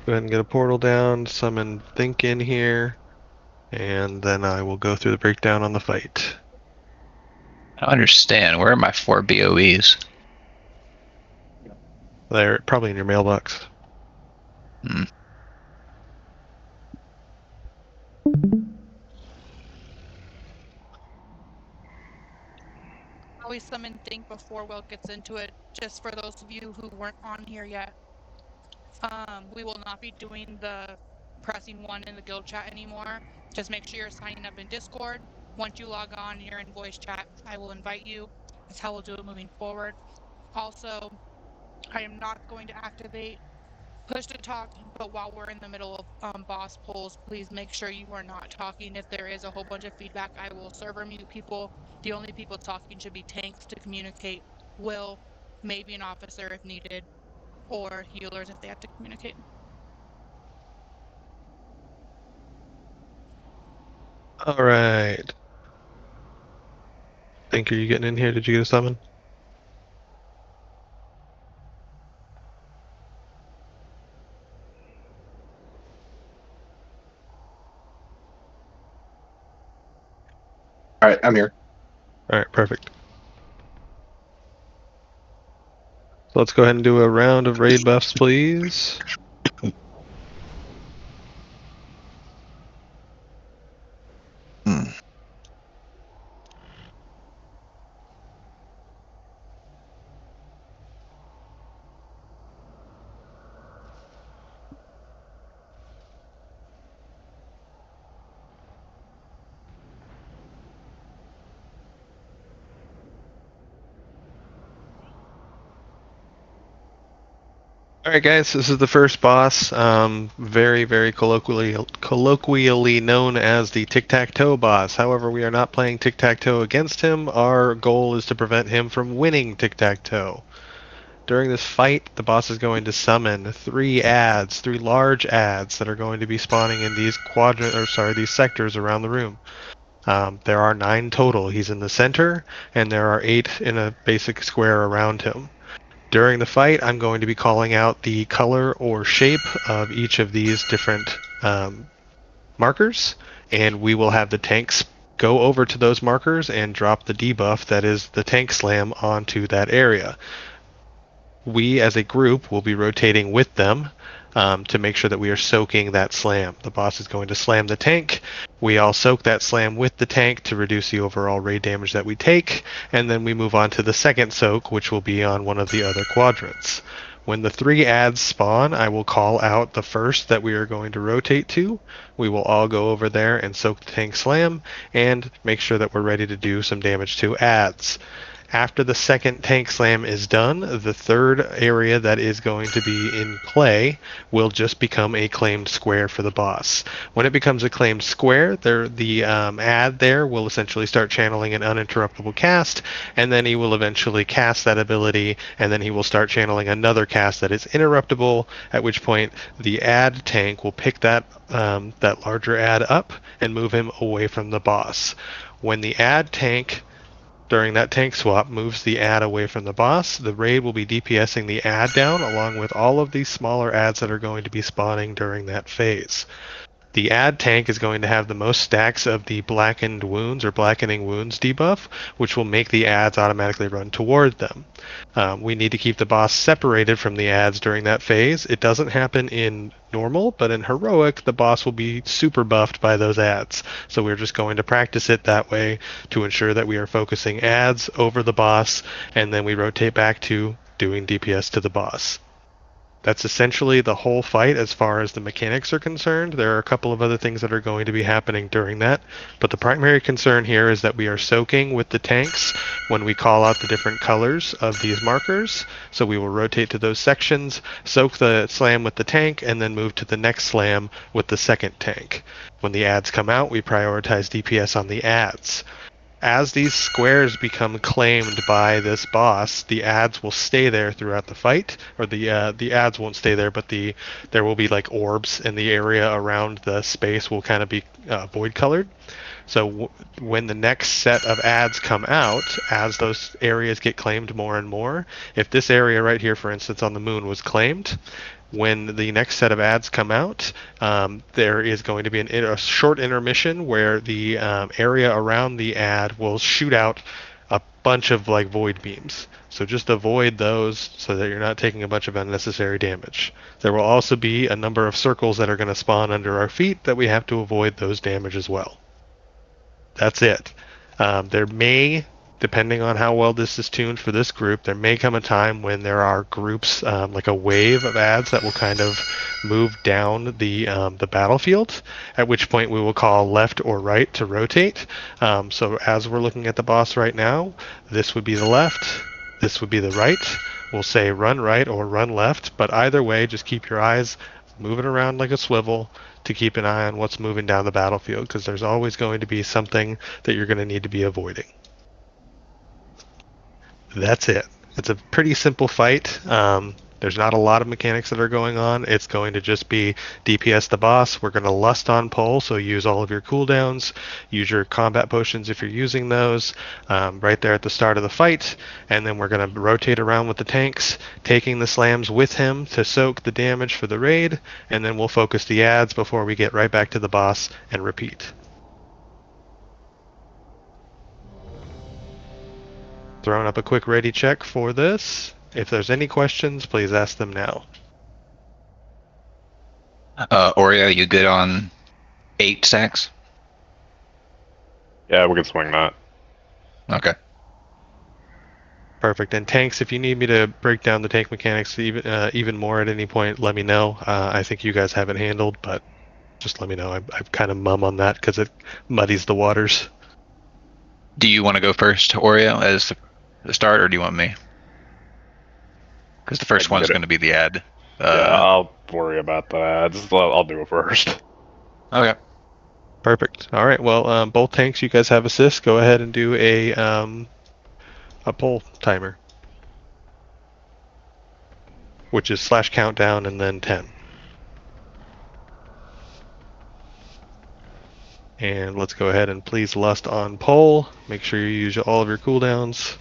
Go ahead and get a portal down, summon Think in here, and then I will go through the breakdown on the fight. I don't understand. Where are my 4 BOEs? They're probably in your mailbox. Hmm. Always summon Think before Will gets into it, just for those of you who weren't on here yet. We will not be doing the pressing 1 in the guild chat anymore. Just make sure you're signing up in Discord. Once you log on and you're in voice chat, I will invite you. That's how we'll do it moving forward. Also, I am not going to activate push to talk, but while we're in the middle of boss polls, please make sure you are not talking. If there is a whole bunch of feedback, I will server mute people. The only people talking should be tanks to communicate. Will, maybe an officer if needed, or healers if they have to communicate. Alright. Think, are you getting in here? Did you get a summon? Alright, I'm here. Alright, perfect. So let's go ahead and do a round of raid buffs, please. Alright guys, this is the first boss, very, very colloquially known as the Tic-Tac-Toe boss. However, we are not playing Tic-Tac-Toe against him. Our goal is to prevent him from winning Tic-Tac-Toe. During this fight, the boss is going to summon 3 large adds that are going to be spawning in these these sectors around the room. There are 9 total. He's in the center, and there are 8 in a basic square around him. During the fight, I'm going to be calling out the color or shape of each of these different markers, and we will have the tanks go over to those markers and drop the debuff that is the tank slam onto that area. We as a group will be rotating with them to make sure that we are soaking that slam. The boss is going to slam the tank. We all soak that slam with the tank to reduce the overall raid damage that we take, and then we move on to the second soak, which will be on one of the other quadrants. When the 3 adds spawn, I will call out the first that we are going to rotate to. We will all go over there and soak the tank slam and make sure that we're ready to do some damage to adds. After the second tank slam is done, the third area that is going to be in play will just become a claimed square for the boss. When it becomes a claimed square, the ad there will essentially start channeling an uninterruptible cast, and then he will eventually cast that ability, and then he will start channeling another cast that is interruptible, at which point the ad tank will pick that larger ad up and move him away from the boss. When the ad tank during that tank swap moves the ad away from the boss, the raid will be DPSing the ad down along with all of these smaller ads that are going to be spawning during that phase. The add tank is going to have the most stacks of the blackened wounds or blackening wounds debuff, which will make the adds automatically run toward them. We need to keep the boss separated from the adds during that phase. It doesn't happen in normal, but in heroic, the boss will be super buffed by those adds. So we're just going to practice it that way to ensure that we are focusing adds over the boss, and then we rotate back to doing DPS to the boss. That's essentially the whole fight as far as the mechanics are concerned. There are a couple of other things that are going to be happening during that, but the primary concern here is that we are soaking with the tanks when we call out the different colors of these markers. So we will rotate to those sections, soak the slam with the tank, and then move to the next slam with the second tank. When the adds come out, we prioritize DPS on the adds. As these squares become claimed by this boss, the adds will stay there throughout the fight, or the adds won't stay there, but there will be like orbs in the area around the space will kind of be void colored. So when the next set of adds come out, as those areas get claimed more and more, if this area right here, for instance, on the moon was claimed, when the next set of adds come out, there is going to be a short intermission where the area around the add will shoot out a bunch of like void beams. So just avoid those so that you're not taking a bunch of unnecessary damage. There will also be a number of circles that are going to spawn under our feet that we have to avoid those damage as well. That's it. There may, depending on how well this is tuned for this group, there may come a time when there are groups, like a wave of adds that will kind of move down the battlefield, at which point we will call left or right to rotate. So as we're looking at the boss right now, this would be the left, this would be the right. We'll say run right or run left, but either way, just keep your eyes moving around like a swivel to keep an eye on what's moving down the battlefield, because there's always going to be something that you're going to need to be avoiding. That's it. It's a pretty simple fight. There's not a lot of mechanics that are going on. It's going to just be DPS the boss. We're going to lust on pull, so use all of your cooldowns. Use your combat potions if you're using those right there at the start of the fight. And then we're going to rotate around with the tanks, taking the slams with him to soak the damage for the raid. And then we'll focus the adds before we get right back to the boss and repeat. Throwing up a quick ready check for this. If there's any questions, please ask them now. Oreo, you good on 8 stacks? Yeah, we can swing that. Okay. Perfect. And tanks, if you need me to break down the tank mechanics even more at any point, let me know. I think you guys have it handled, but just let me know. I'm kind of mum on that because it muddies the waters. Do you want to go first, Oreo, as the start, or do you want me? Because the first one's going to be the ad. Yeah, I'll worry about the ads. I'll do it first. Okay. Perfect. All right. Well, both tanks, you guys have assists. Go ahead and do a pull timer, which is /countdown and then 10. And let's go ahead and please lust on pull. Make sure you use all of your cooldowns.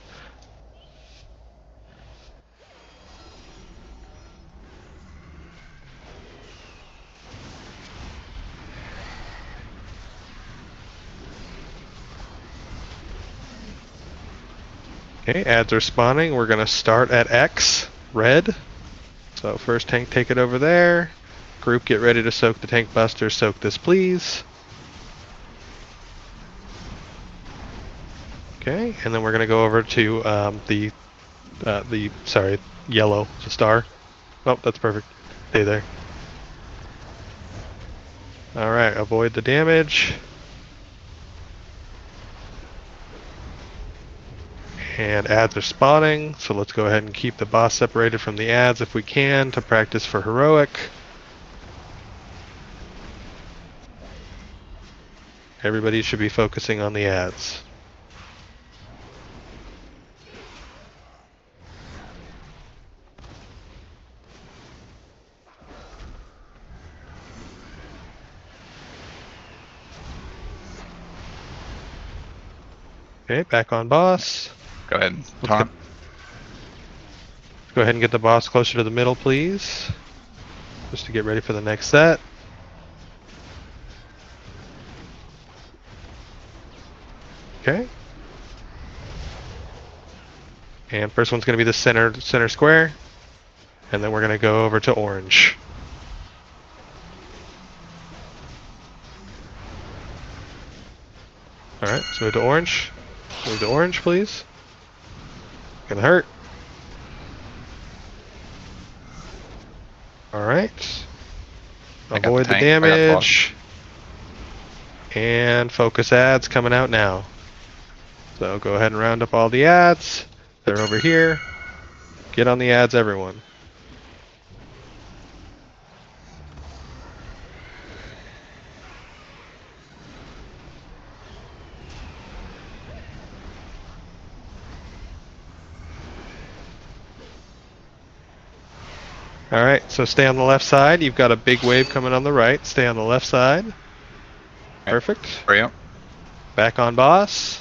Okay, adds are spawning. We're going to start at X, red. So first tank, take it over there. Group, get ready to soak the tank buster. Soak this, please. Okay, and then we're going to go over to yellow, the star. Oh, that's perfect. Stay there. Alright, avoid the damage. And adds are spawning, so let's go ahead and keep the boss separated from the adds if we can to practice for heroic. Everybody should be focusing on the adds. Okay, back on boss. Go ahead, Tom. Go ahead and get the boss closer to the middle, please. Just to get ready for the next set. Okay. And first one's going to be the center square, and then we're going to go over to orange. All right, so move to orange. Move to orange, please. Gonna hurt. All right. I got Avoid the tank. I got the boss. damage. And focus ads coming out now. So go ahead and round up all the ads. They're over here. Get on the ads, everyone. All right, so stay on the left side. You've got a big wave coming on the right. Stay on the left side. Perfect. Oreo. Back on boss.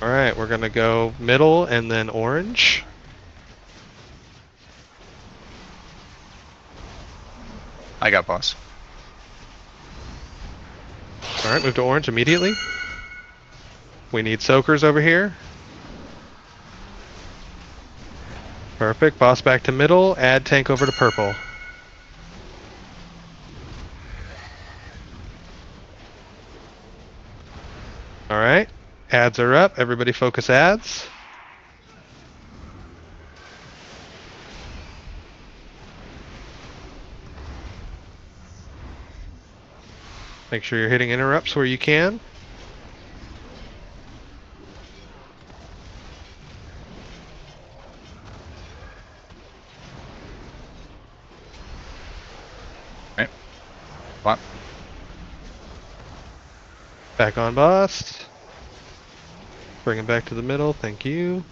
All right, we're gonna go middle and then orange. I got boss. All right, move to orange immediately. We need soakers over here. Perfect. Boss back to middle. Add tank over to purple. All right. Ads are up. Everybody focus ads. Make sure you're hitting interrupts where you can. Right. What? Back on boss. Bring him back to the middle. Thank you.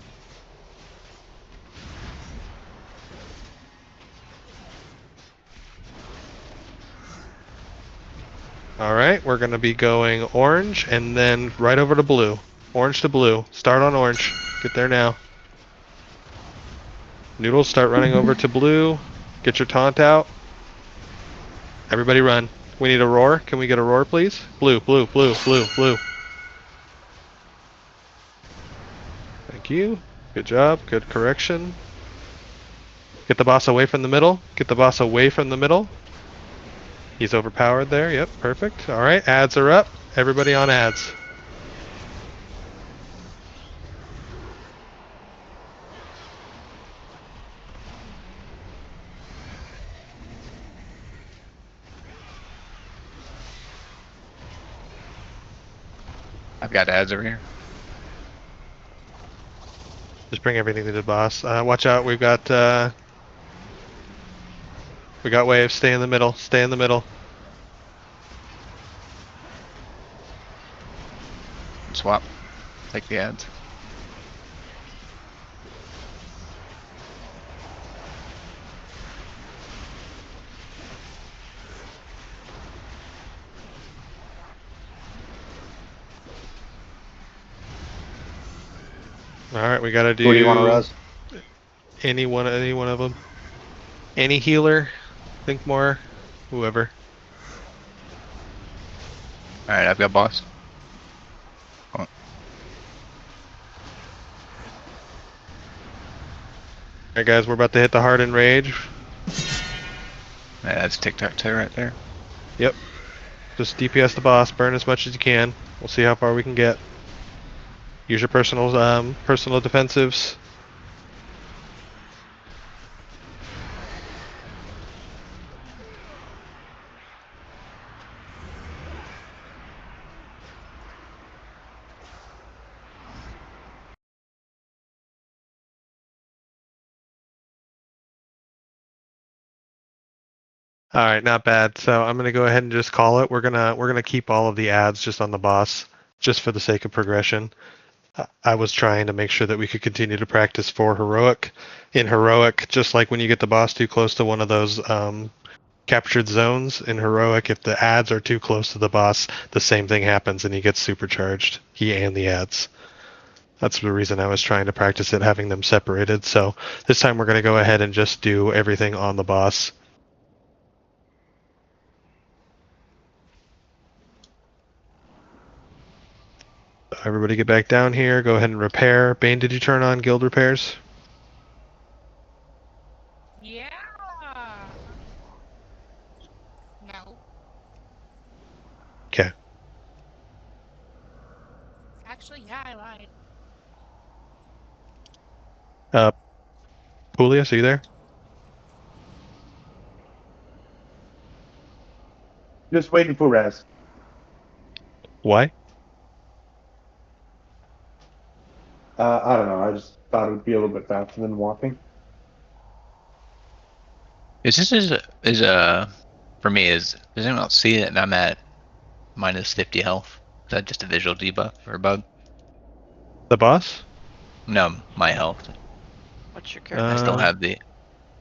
All right, we're going to be going orange and then right over to blue. Orange to blue. Start on orange. Get there now. Noodles, start running over to blue. Get your taunt out. Everybody run. We need a roar. Can we get a roar, please? Blue, blue, blue, blue, blue. Thank you. Good job. Good correction. Get the boss away from the middle. Get the boss away from the middle. He's overpowered there. Yep, perfect. All right, ads are up. Everybody on ads. I've got ads over here. Just bring everything to the boss. Watch out. We got waves. Stay in the middle. Stay in the middle. Swap. Take the ads. All right, we gotta do. Who do you want to res? Any one of them. Any healer. Think more. Whoever. Alright, I've got boss. All right, guys, we're about to hit the hardened rage. That's tic-tac-toe right there. Yep. Just DPS the boss. Burn as much as you can. We'll see how far we can get. Use your personal defensives. All right, not bad. So I'm gonna go ahead and just call it. We're gonna keep all of the ads just on the boss, just for the sake of progression. I was trying to make sure that we could continue to practice for heroic. In heroic, just like when you get the boss too close to one of those captured zones in heroic, if the ads are too close to the boss, the same thing happens and he gets supercharged. He and the ads. That's the reason I was trying to practice it, having them separated. So this time we're going to go ahead and just do everything on the boss. Everybody get back down here. Go ahead and repair. Bane, did you turn on guild repairs? Yeah. No. Okay. Actually, yeah, I lied. Julius, are you there? Just waiting for Raz. Why? I don't know. I just thought it would be a little bit faster than walking. For me, does anyone else see it and I'm at minus 50 health? Is that just a visual debuff or a bug? The boss? No, my health. What's your character? I still have the.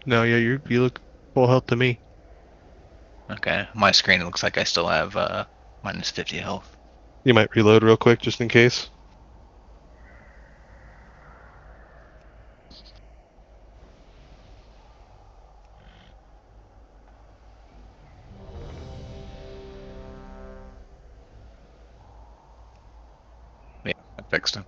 No, yeah, you look full health to me. Okay, my screen looks like I still have minus 50 health. You might reload real quick just in case. Yeah, I fixed him.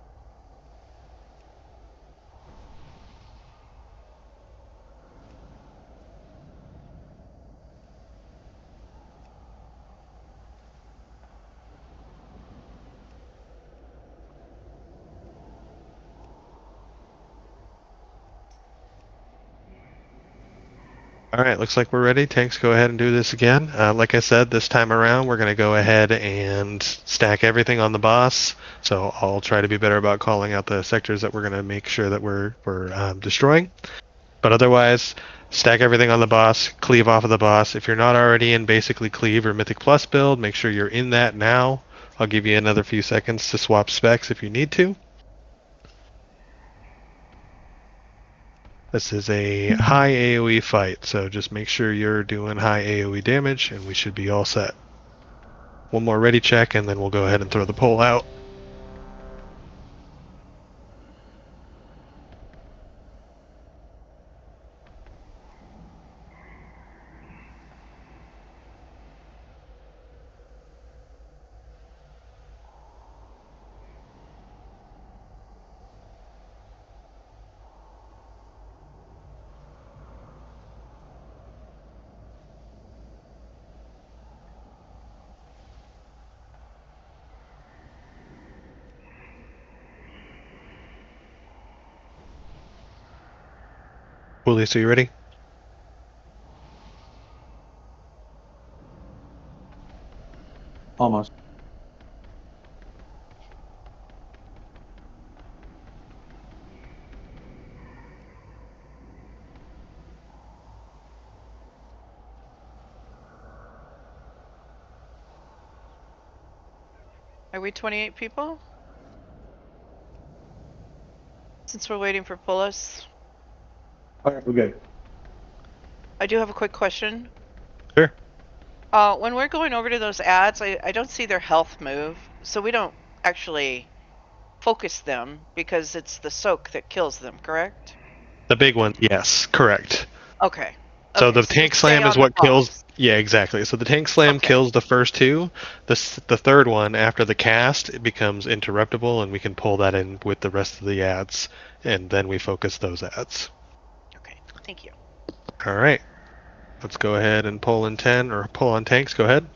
All right, looks like we're ready. Tanks, go ahead and do this again. Like I said, this time around, we're going to go ahead and stack everything on the boss. So I'll try to be better about calling out the sectors that we're going to make sure that we're destroying. But otherwise, stack everything on the boss, cleave off of the boss. If you're not already in basically cleave or Mythic Plus build, make sure you're in that now. I'll give you another few seconds to swap specs if you need to. This is a high AoE fight, so just make sure you're doing high AoE damage, and we should be all set. One more ready check, and then we'll go ahead and throw the pole out. Julius, are you ready? Almost. Are we 28 people? Since we're waiting for Pullus, All right, we're good. I do have a quick question. Sure. When we're going over to those ads, I don't see their health move, so we don't actually focus them because it's the soak that kills them, correct? The big one, yes, correct. Okay. So Okay, the tank just stay slam is on the what kills. boss. Yeah, exactly. So the tank slam Okay. kills the first two. The third one, after the cast, it becomes interruptible, and we can pull that in with the rest of the ads, and then we focus those ads. Okay, thank you. All right. Let's go ahead and pull in 10, or pull on tanks. Go ahead.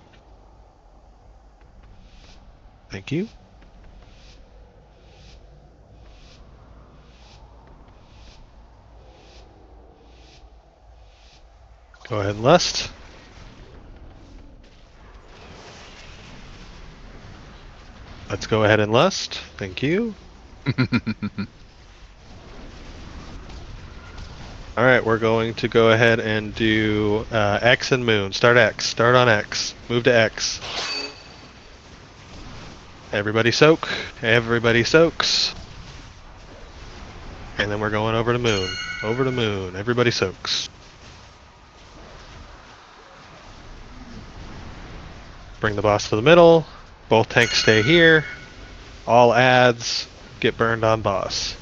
Thank you. Go ahead and lust. Let's go ahead and lust. Thank you. All right, we're going to go ahead and do X and Moon. Start X. Start on X. Move to X. Everybody soak. Everybody soaks. And then we're going over to Moon. Over to Moon. Everybody soaks. Bring the boss to the middle. Both tanks stay here. All adds get burned on boss.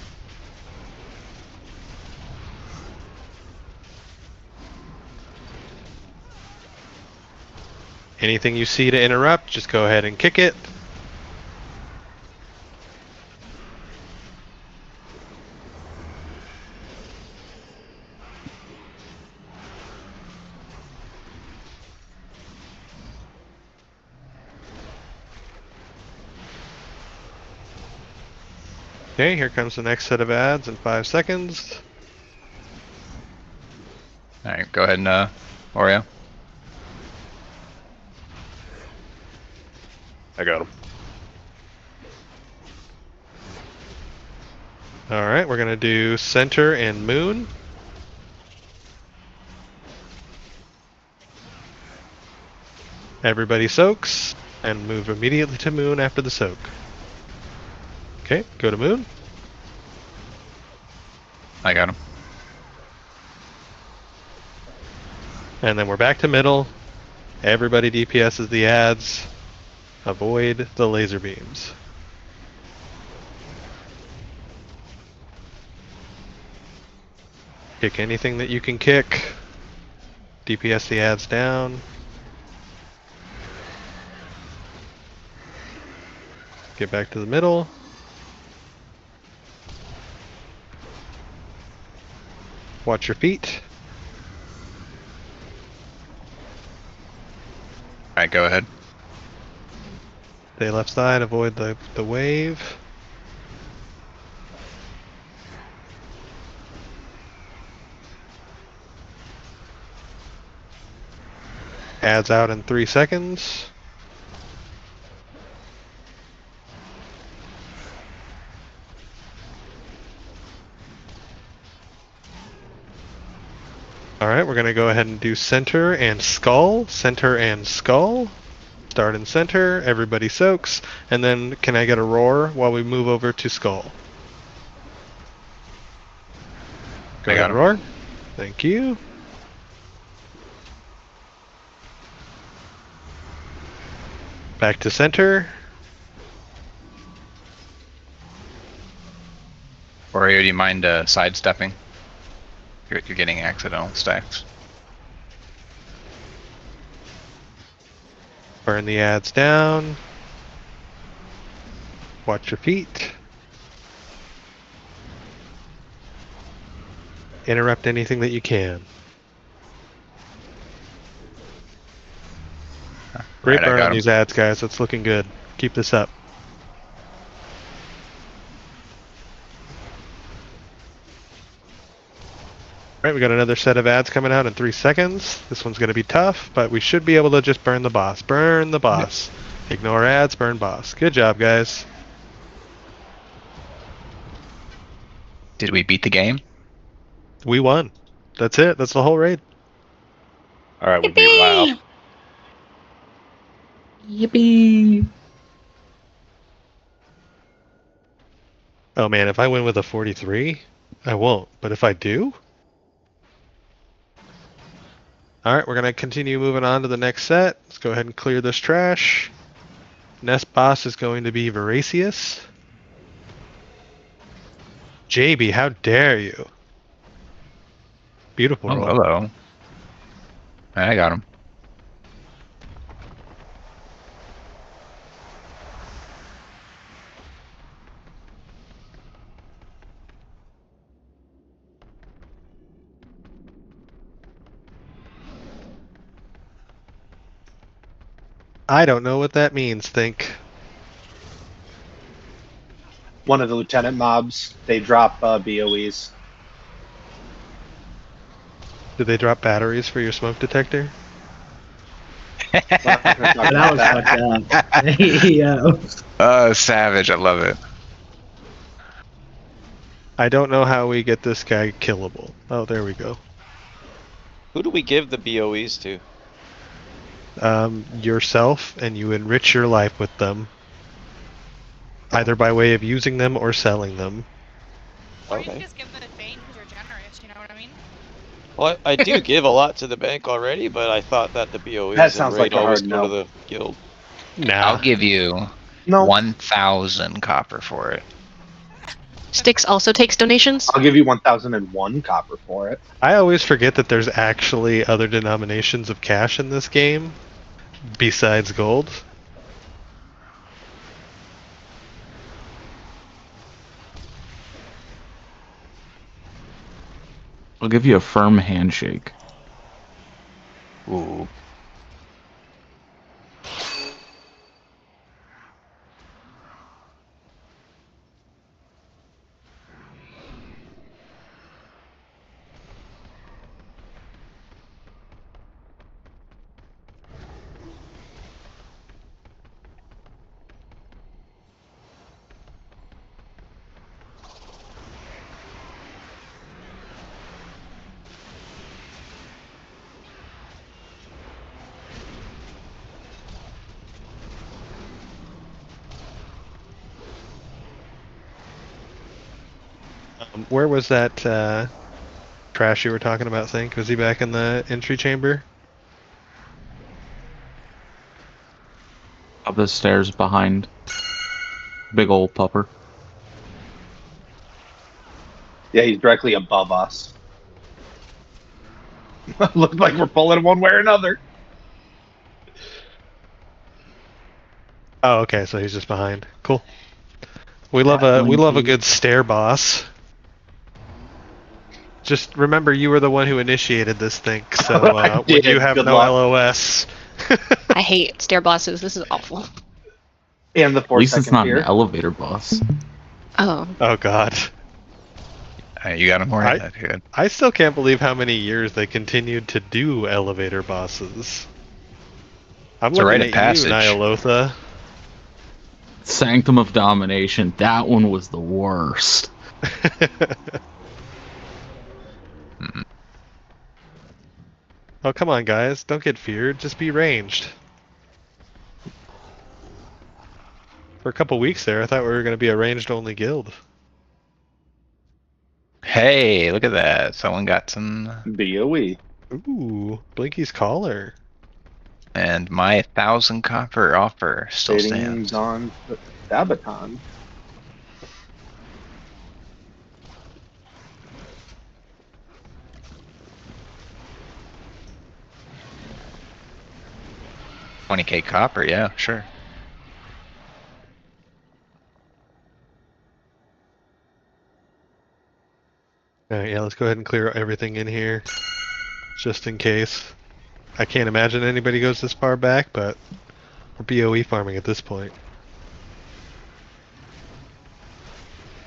Anything you see to interrupt, just go ahead and kick it. Okay, here comes the next set of ads in 5 seconds. Alright, go ahead and Oreo. I got him. Alright, we're gonna do center and moon. Everybody soaks, and move immediately to moon after the soak. Okay, go to moon. I got him. And then we're back to middle. Everybody DPS's the ads. Avoid the laser beams. Kick anything that you can kick. DPS the ads down. Get back to the middle. Watch your feet. Alright, go ahead. Stay left side, avoid the wave. Adds out in 3 seconds. Alright, we're gonna go ahead and do center and skull. Center and skull. Start in center, everybody soaks, and then can I get a roar while we move over to skull? Go I ahead, got him. roar. Thank you. Back to center. Oreo, do you mind sidestepping? You're getting accidental stacks. Burn the ads down. Watch your feet. Interrupt anything that you can. Great Right, I burn got on him. these ads, guys. It's looking good. Keep this up. Alright, we got another set of ads coming out in 3 seconds. This one's going to be tough, but we should be able to just burn the boss. Burn the boss. Ignore ads, burn boss. Good job, guys. Did we beat the game? We won. That's it. That's the whole raid. Alright, we beat WoW. Yippee! Oh man, if I win with a 43, I won't. But if I do... Alright, we're going to continue moving on to the next set. Let's go ahead and clear this trash. Next boss is going to be Veracious. JB, how dare you? Beautiful Oh, roll. hello. I got him. I don't know what that means, Think. One of the lieutenant mobs, they drop BOEs. Did they drop batteries for your smoke detector? That was fucked up. Yo. Savage, I love it. I don't know how we get this guy killable. Oh, there we go. Who do we give the BOEs to? Yourself, and you enrich your life with them. Either by way of using them or selling them. Or you Okay. can just give them the Bane because you're generous, you know what I mean? Well, I do give a lot to the bank already, but I thought that the BOEs That and sounds raid like a always hard go to no. the guild. I'll Nah. give you No, 1,000 copper for it. Styx also takes donations. I'll give you 1,001 copper for it. I always forget that there's actually other denominations of cash in this game besides gold. I'll give you a firm handshake. Ooh. Where was that trash you were talking about, Think? Was he back in the entry chamber? Up the stairs behind. Big old pupper. Yeah, he's directly above us. Looks like we're pulling one way or another. Oh, okay, so he's just behind. Cool. We love a good stair boss. Just remember, you were the one who initiated this thing, so I when did. you have Good no luck. LOS. I hate stair bosses. This is awful. And the At 4 least it's second not an tier. elevator boss. Oh. Oh God. You got him, Ori? That's good. I still can't believe how many years they continued to do elevator bosses. I'm It's a looking rite at of passage. you, Nyalotha. Sanctum of Domination. That one was the worst. Oh, come on, guys. Don't get feared. Just be ranged. For a couple weeks there, I thought we were going to be a ranged-only guild. Hey, look at that. Someone got some. BOE. Ooh, Blinky's collar. And my 1,000 copper offer still Fading stands. on Sabaton. $20K copper, yeah, sure. Alright, yeah, let's go ahead and clear everything in here. Just in case. I can't imagine anybody goes this far back, but we're BOE farming at this point.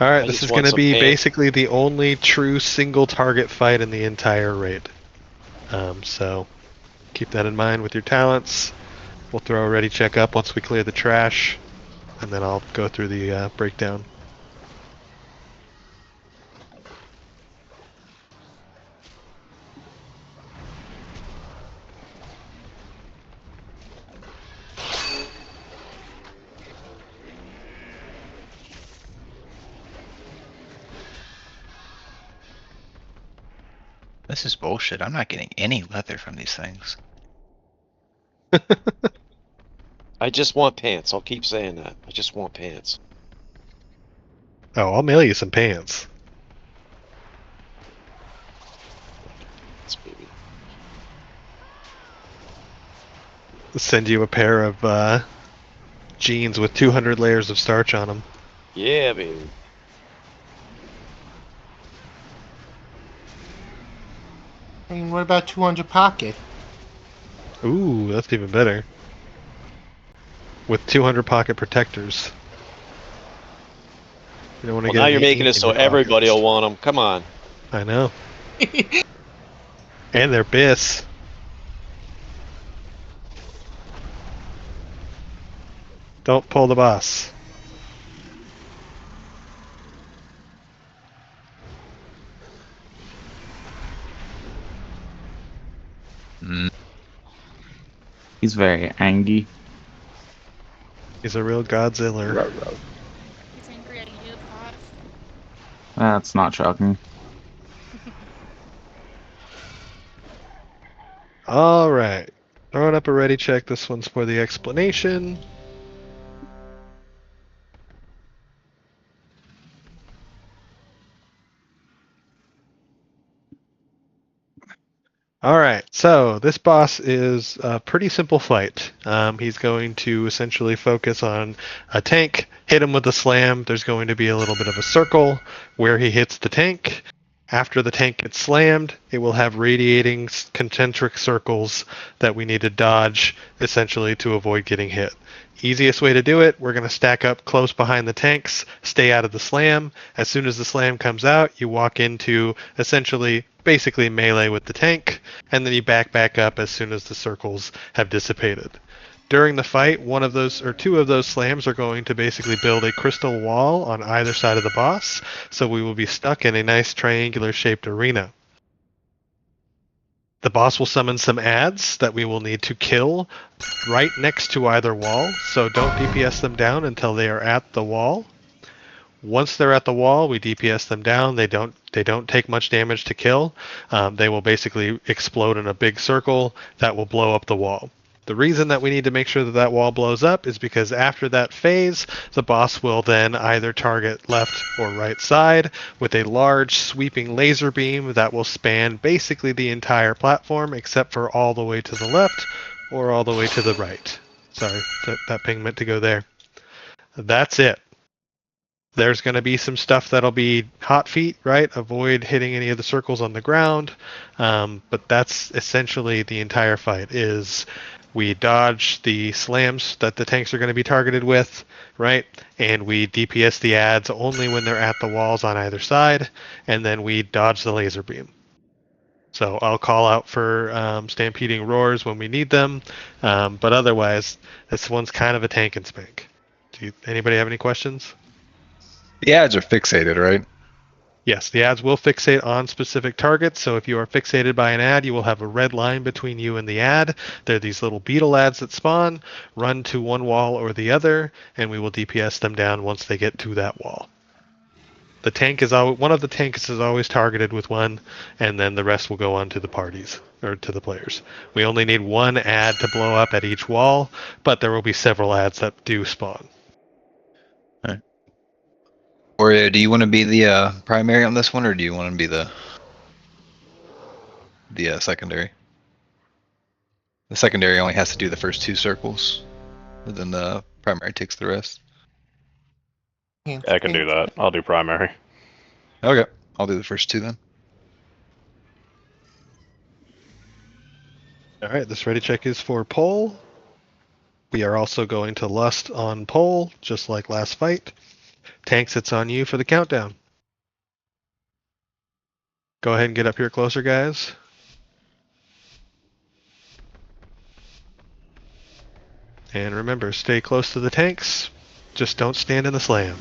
Alright, this just is want going to some be pants. basically the only true single target fight in the entire raid. So keep that in mind with your talents. We'll throw a ready check up once we clear the trash, and then I'll go through the breakdown. This is bullshit. I'm not getting any leather from these things. I just want pants. I'll keep saying that. I just want pants. Oh, I'll mail you some pants. It's baby. Send you a pair of jeans with 200 layers of starch on them. Yeah, baby. I mean, what about 200 pocket? Ooh, that's even better. With 200 pocket protectors. You don't want to Well, get now any you're making it ink in so your everybody pockets. will want them. Come on. I know. And they're bis. Don't pull the boss. He's very angry. He's a real Godzilla. He's angry at you, Pot. That's not shocking. Alright. Throwing up a ready check. This one's for the explanation. All right, so this boss is a pretty simple fight. He's going to essentially focus on a tank, hit him with a slam. There's going to be a little bit of a circle where he hits the tank. After the tank gets slammed, it will have radiating concentric circles that we need to dodge, essentially, to avoid getting hit. Easiest way to do it, we're going to stack up close behind the tanks, stay out of the slam. As soon as the slam comes out, you walk into, essentially, basically melee with the tank, and then you back up as soon as the circles have dissipated. During the fight, one of those or two of those slams are going to basically build a crystal wall on either side of the boss, so we will be stuck in a nice triangular shaped arena. The boss will summon some adds that we will need to kill right next to either wall, so don't DPS them down until they are at the wall. Once they're at the wall, we DPS them down. They don't take much damage to kill. They will basically explode in a big circle that will blow up the wall. The reason that we need to make sure that that wall blows up is because after that phase, the boss will then either target left or right side with a large sweeping laser beam that will span basically the entire platform except for all the way to the left or all the way to the right. Sorry, that ping meant to go there. That's it. There's going to be some stuff that'll be hot feet, right? Avoid hitting any of the circles on the ground. But that's essentially the entire fight is we dodge the slams that the tanks are going to be targeted with, right? And we DPS the adds only when they're at the walls on either side. And then we dodge the laser beam. So I'll call out for stampeding roars when we need them. But otherwise, this one's kind of a tank and spank. Anybody have any questions? The ads are fixated, right? Yes, the ads will fixate on specific targets. So if you are fixated by an ad, you will have a red line between you and the ad. They're these little beetle ads that spawn, run to one wall or the other, and we will DPS them down once they get to that wall. The tank is one of the tanks is always targeted with one, and then the rest will go on to the parties or to the players. We only need one ad to blow up at each wall, but there will be several ads that do spawn. Or do you want to be the primary on this one, or do you want to be the secondary? The secondary only has to do the first two circles, and then the primary takes the rest. Yeah, I can do that. I'll do primary. Okay, I'll do the first two then. All right, this ready check is for pole. We are also going to lust on pole, just like last fight. Tanks, it's on you for the countdown. Go ahead and get up here closer, guys. And remember, stay close to the tanks. Just don't stand in the slam.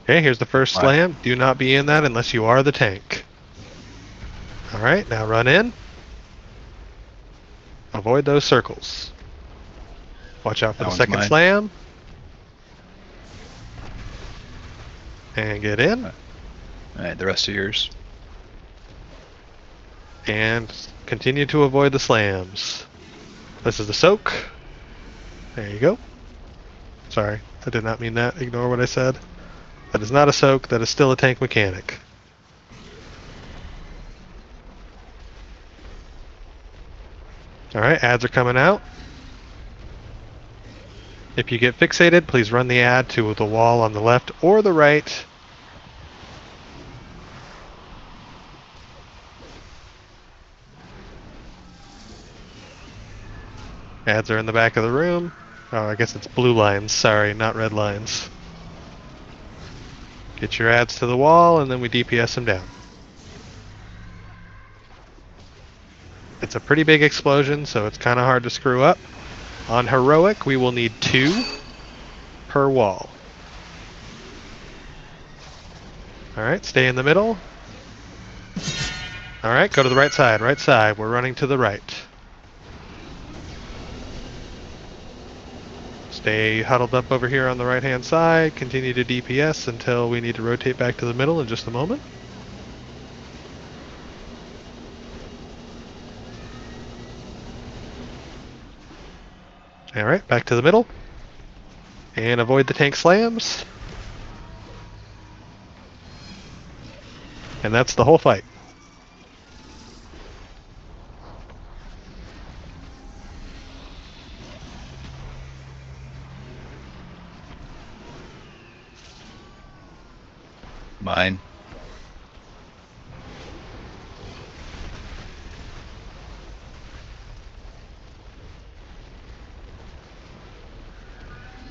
Okay, here's the first slam. Do not be in that unless you are the tank. Alright, now run in. Avoid those circles. Watch out for the second slam. And get in. Alright, the rest are yours. And continue to avoid the slams. This is the soak. There you go. Sorry, I did not mean that. Ignore what I said. That is not a soak, that is still a tank mechanic. Alright, ads are coming out. If you get fixated, please run the ad to the wall on the left or the right. Ads are in the back of the room. Oh, I guess it's blue lines. Sorry, not red lines. Get your ads to the wall, and then we DPS them down. It's a pretty big explosion, so it's kind of hard to screw up. On heroic, we will need 2 per wall. Alright, stay in the middle. Alright, go to the right side. Right side. We're running to the right. Stay huddled up over here on the right-hand side. Continue to DPS until we need to rotate back to the middle in just a moment. Alright, back to the middle. And avoid the tank slams. And that's the whole fight. Mine.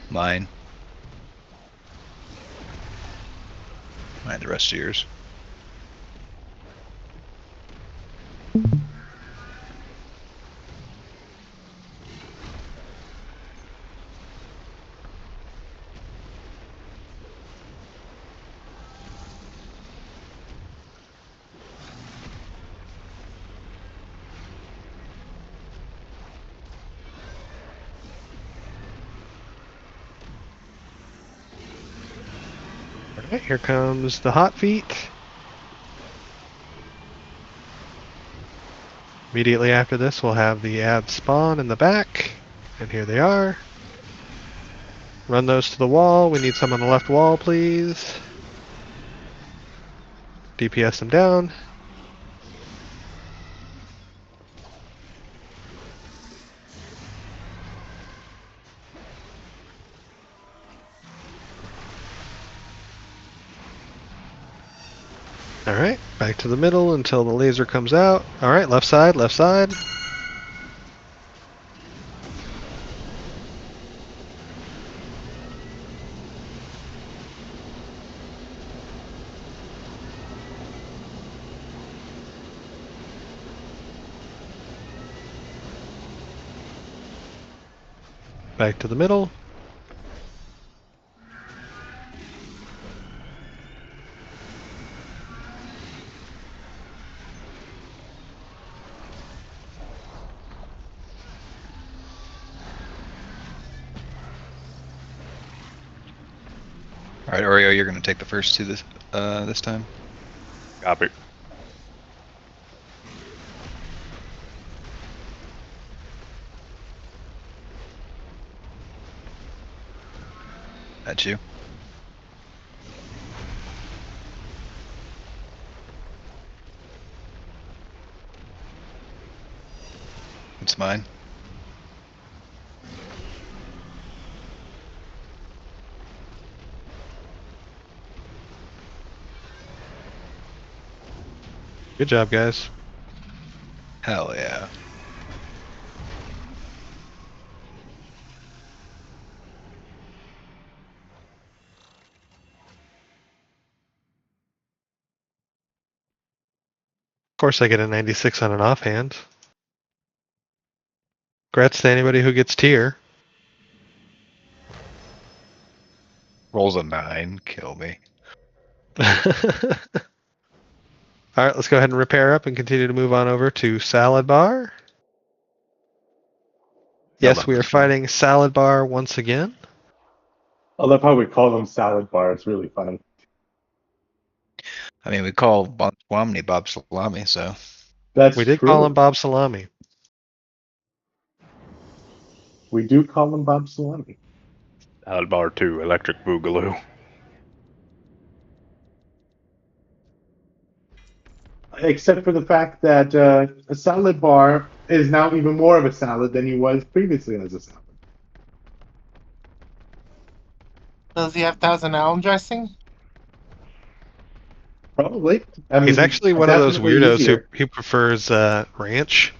Mine. Mine, the rest of yours. Alright, here comes the hot feet. Immediately after this, we'll have the ads spawn in the back. And here they are. Run those to the wall. We need some on the left wall, please. DPS them down. Alright, back to the middle until the laser comes out. Alright, left side, left side. Back to the middle. Alright, Oreo, you're gonna take the first two this time. Copy. That's you. It's mine. Good job, guys. Hell yeah. Of course I get a 96 on an offhand. Congrats to anybody who gets tier. Rolls a 9, kill me. Alright, let's go ahead and repair up and continue to move on over to Salad Bar. Yes, we are fighting Salad Bar once again. I love how we call them salad bar. It's really funny. I mean, we call Bob Salami, so. That's We did true. call him Bob Salami. We do call him Bob Salami. Salad bar 2, electric boogaloo. Except for the fact that a salad bar is now even more of a salad than he was previously as a salad. Does he have 1,000 alum dressing? Probably. I mean, He's actually one of those definitely weirdos easier. who prefers ranch.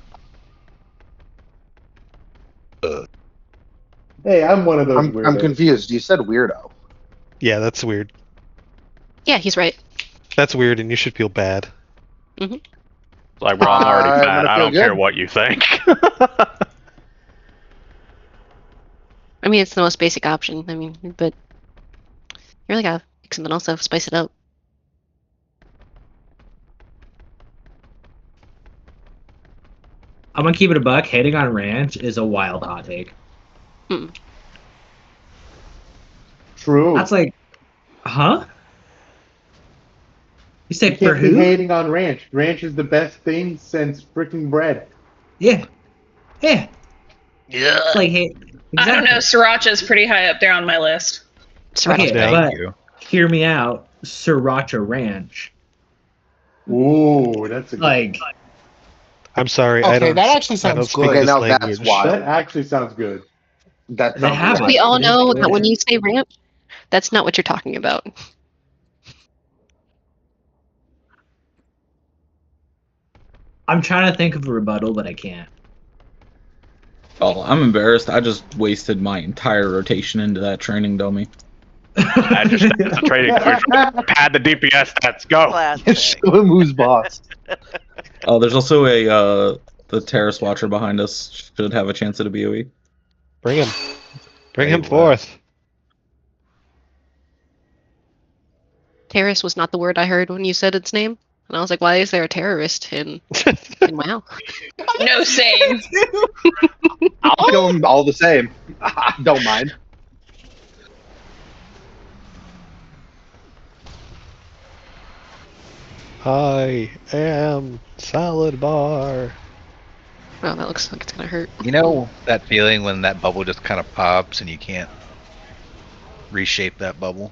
Hey, I'm one of those weirdos. I'm confused. You said weirdo. Yeah, that's weird. Yeah, he's right. That's weird, and you should feel bad. Mm-hmm. Like, well, I'm already I'm fat. gonna I feel don't good. care what you think. I mean, it's the most basic option. I mean, but you really gotta make something else up, spice it up. I'm gonna keep it a buck. Hating on ranch is a wild hot take. True. That's like, huh? You You said for can't be who? hating on ranch. Ranch is the best thing since freaking bread. Yeah. Yeah. Yeah. It's like I don't know. Sriracha's pretty high up there on my list. Okay, down. but you. hear me out. Sriracha Ranch. Ooh, that's a good Like, I'm sorry, I Okay, don't. that actually I sounds don't speak good. Okay, this now language. that's wild. That actually sounds good. That they sounds have wild. We it. all It is know that when delicious. you say ranch, that's not what you're talking about. I'm trying to think of a rebuttal, but I can't. Oh, I'm embarrassed. I just wasted my entire rotation into that training dummy. I just that's a training pad the DPS stats. Go. Classic. Show him who's boss. Oh, there's also the Terrace Watcher behind us. Should have a chance at a BOE. Bring him. Bring Hey, him what? forth. Terrorist was not the word I heard when you said its name. And I was like, why is there a terrorist in WoW? No, same. I'll kill him all the same. Don't mind. I am Salad Bar. Oh, that looks like it's gonna hurt. You know that feeling when that bubble just kind of pops and you can't reshape that bubble?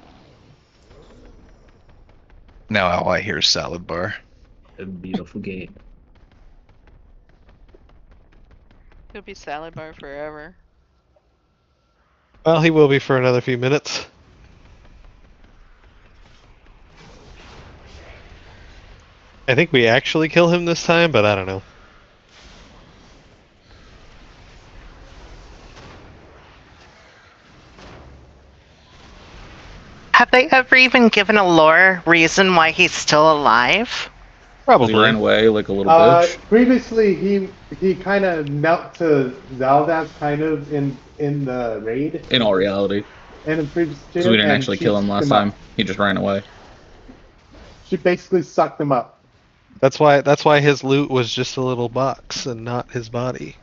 Now all I hear is salad bar. A beautiful gate. Could be salad bar forever. Well, he will be for another few minutes. I think we actually kill him this time, but I don't know. Have they ever even given a lore reason why he's still alive? He ran away like a little bitch. Previously, he kind of knelt to Zaldas kind of in the raid. In all reality. In the previous Because we didn't actually kill him last time. He just ran away. She basically sucked him up. That's why his loot was just a little box and not his body.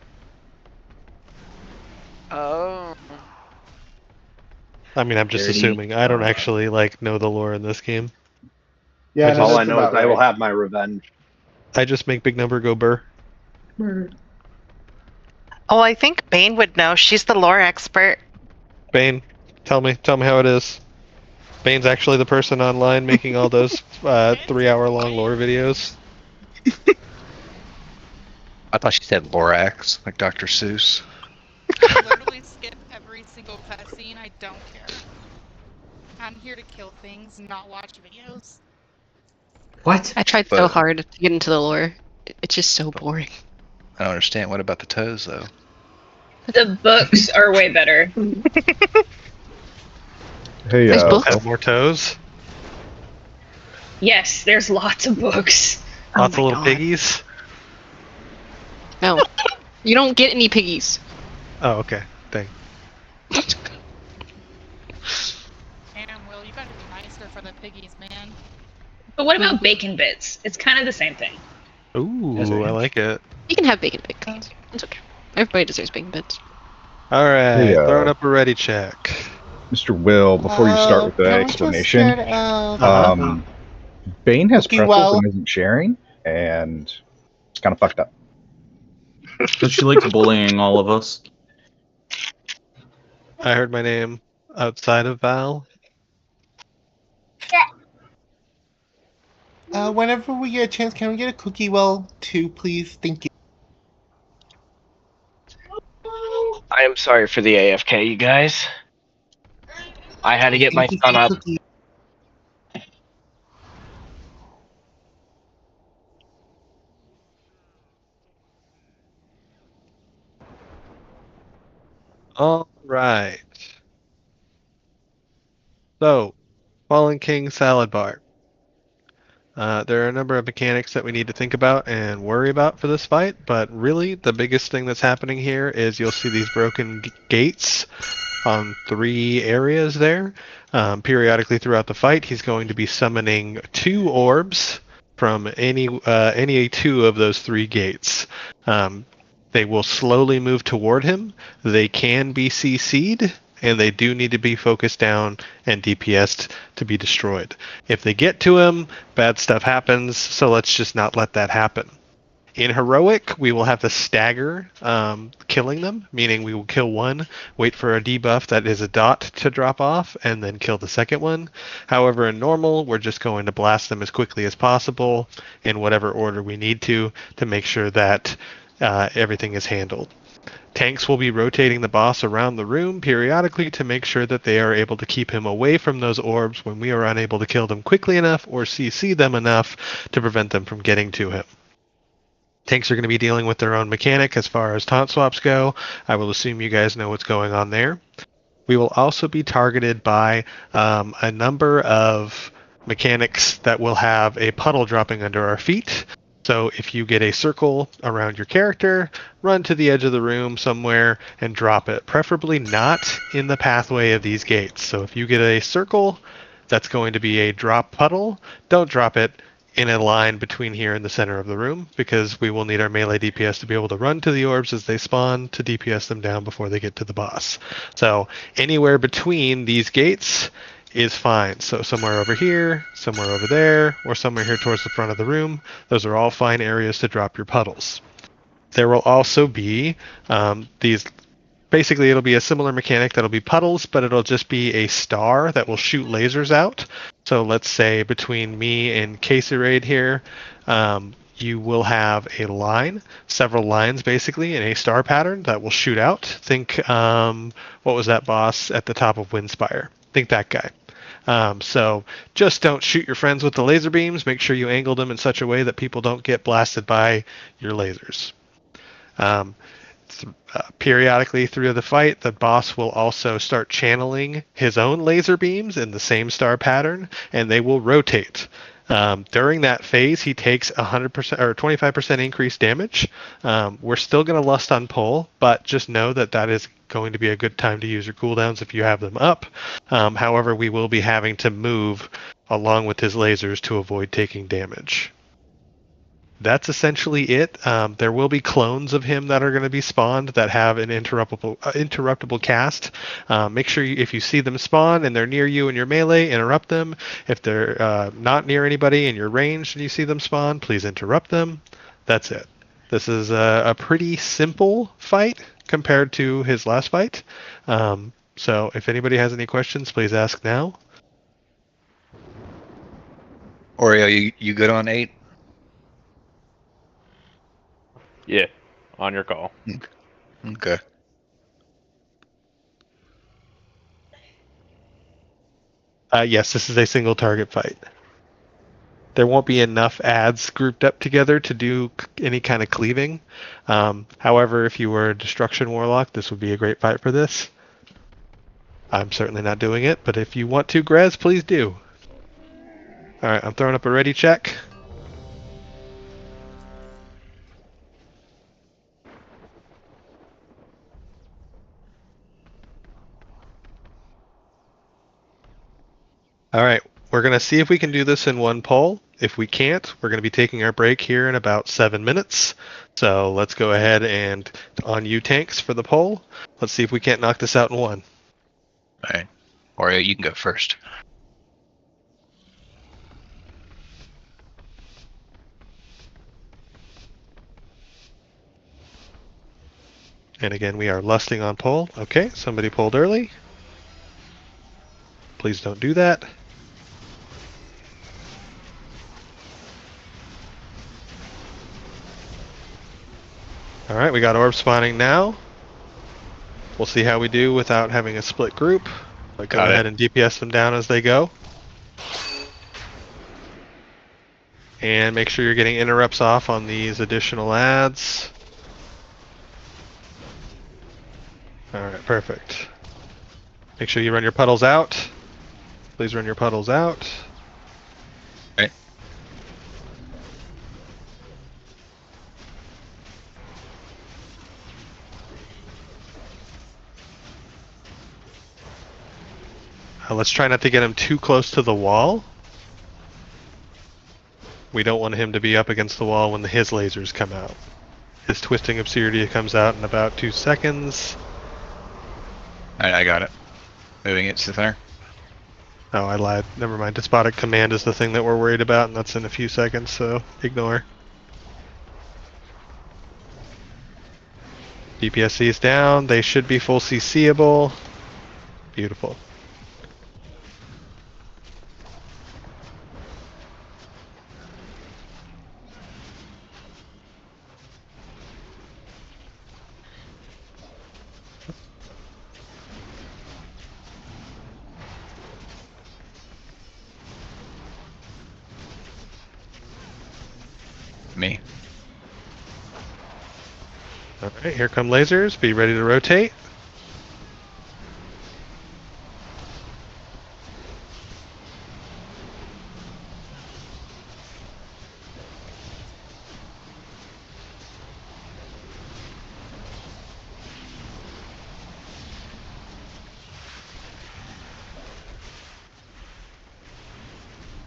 Oh. I mean, I'm just Dirty. assuming. I don't actually know the lore in this game. Yeah, All I that's know is about I will right. have my revenge. I just make Big Number go burr. Oh, I think Bane would know. She's the lore expert. Bane, tell me how it is. Bane's actually the person online making all those 3-hour-long lore videos. I thought she said Lorax, like Dr. Seuss. I literally skip every single cutscene. I don't care. I'm here to kill things, not watch videos. What? I tried so hard to get into the lore. It's just so boring. I don't understand. What about the toes, though? The books are way better. Hey, There's books? Have more toes? Yes, there's lots of books. Lots of little piggies? No. You don't get any piggies. Oh, okay. Dang. Damn, Will, you gotta be nicer for the piggies, man. But what about bacon bits? It's kind of the same thing. Ooh, I like it. You can have bacon bits. It's okay. Everybody deserves bacon bits. Alright, Hey, throwing up a ready check. Mr. Will, before you start with the explanation, Bane has Okay, pretzels well- and isn't sharing, and it's kind of fucked up. Because she likes bullying all of us. I heard my name outside of Val. Whenever we get a chance, can we get a cookie well too, please? Thank you. I am sorry for the AFK, you guys. I had to get my son up. Alright. So, Fallen King Salad Bar. There are a number of mechanics that we need to think about and worry about for this fight, but really the biggest thing that's happening here is you'll see these broken gates on 3 areas there. Periodically throughout the fight, he's going to be summoning 2 orbs from any 2 of those 3 gates. They will slowly move toward him. They can be CC'd, and they do need to be focused down and DPS'd to be destroyed. If they get to him, bad stuff happens, so let's just not let that happen. In Heroic, we will have to stagger killing them, meaning we will kill one, wait for a debuff that is a dot to drop off, and then kill the second one. However, in Normal, we're just going to blast them as quickly as possible in whatever order we need to make sure that everything is handled. Tanks will be rotating the boss around the room periodically to make sure that they are able to keep him away from those orbs when we are unable to kill them quickly enough or CC them enough to prevent them from getting to him. Tanks are going to be dealing with their own mechanic as far as taunt swaps go. I will assume you guys know what's going on there. We will also be targeted by a number of mechanics that will have a puddle dropping under our feet. So if you get a circle around your character, run to the edge of the room somewhere and drop it, preferably not in the pathway of these gates. So if you get a circle that's going to be a drop puddle, don't drop it in a line between here and the center of the room, because we will need our melee DPS to be able to run to the orbs as they spawn to DPS them down before they get to the boss. So anywhere between these gates is fine. So somewhere over here, somewhere over there, or somewhere here towards the front of the room, those are all fine areas to drop your puddles. There will also be these. Basically, it'll be a similar mechanic that'll be puddles, but it'll just be a star that will shoot lasers out. So let's say between me and Caserade here, you will have a line, several lines basically, in a star pattern that will shoot out. Think, what was that boss at the top of Windspire? Think that guy. So just don't shoot your friends with the laser beams. Make sure you angle them in such a way that people don't get blasted by your lasers. Periodically through the fight, the boss will also start channeling his own laser beams in the same star pattern, and they will rotate. During that phase, he takes 100% or 25% increased damage. We're still going to lust on pull, but just know that that is going to be a good time to use your cooldowns if you have them up. However, we will be having to move along with his lasers to avoid taking damage. That's essentially it. There will be clones of him that are going to be spawned that have an interruptible cast. Make sure if you see them spawn and they're near you in your melee, interrupt them. If they're not near anybody in your range and you see them spawn, please interrupt them. That's it. This is a pretty simple fight compared to his last fight. So if anybody has any questions, please ask now. Oreo, you good on 8? Yeah, on your call. Okay. Yes, this is a single target fight. There won't be enough ads grouped up together to do any kind of cleaving. However, if you were a Destruction Warlock, this would be a great fight for this. I'm certainly not doing it, but if you want to, Grez, please do. Alright, I'm throwing up a ready check. Alright, we're going to see if we can do this in one poll. If we can't, we're going to be taking our break here in about 7 minutes. So let's go ahead and on you tanks for the poll. Let's see if we can't knock this out in one. Alright. Oreo, you can go first. And again, we are lusting on poll. Okay, somebody polled early. Please don't do that. Alright, we got orb spawning now. We'll see how we do without having a split group. But go ahead and DPS them down as they go. And make sure you're getting interrupts off on these additional ads. Alright, perfect. Make sure you run your puddles out. Please run your puddles out. Right. Let's try not to get him too close to the wall. We don't want him to be up against the wall when his lasers come out. His Twisting Absurdity comes out in about 2 seconds. Alright, I got it. Moving it to the center. Oh, I lied. Never mind. Despotic Command is the thing that we're worried about, and that's in a few seconds, so ignore. DPSC is down. They should be full CCable. Beautiful. Me. Alright, here come lasers. Be ready to rotate.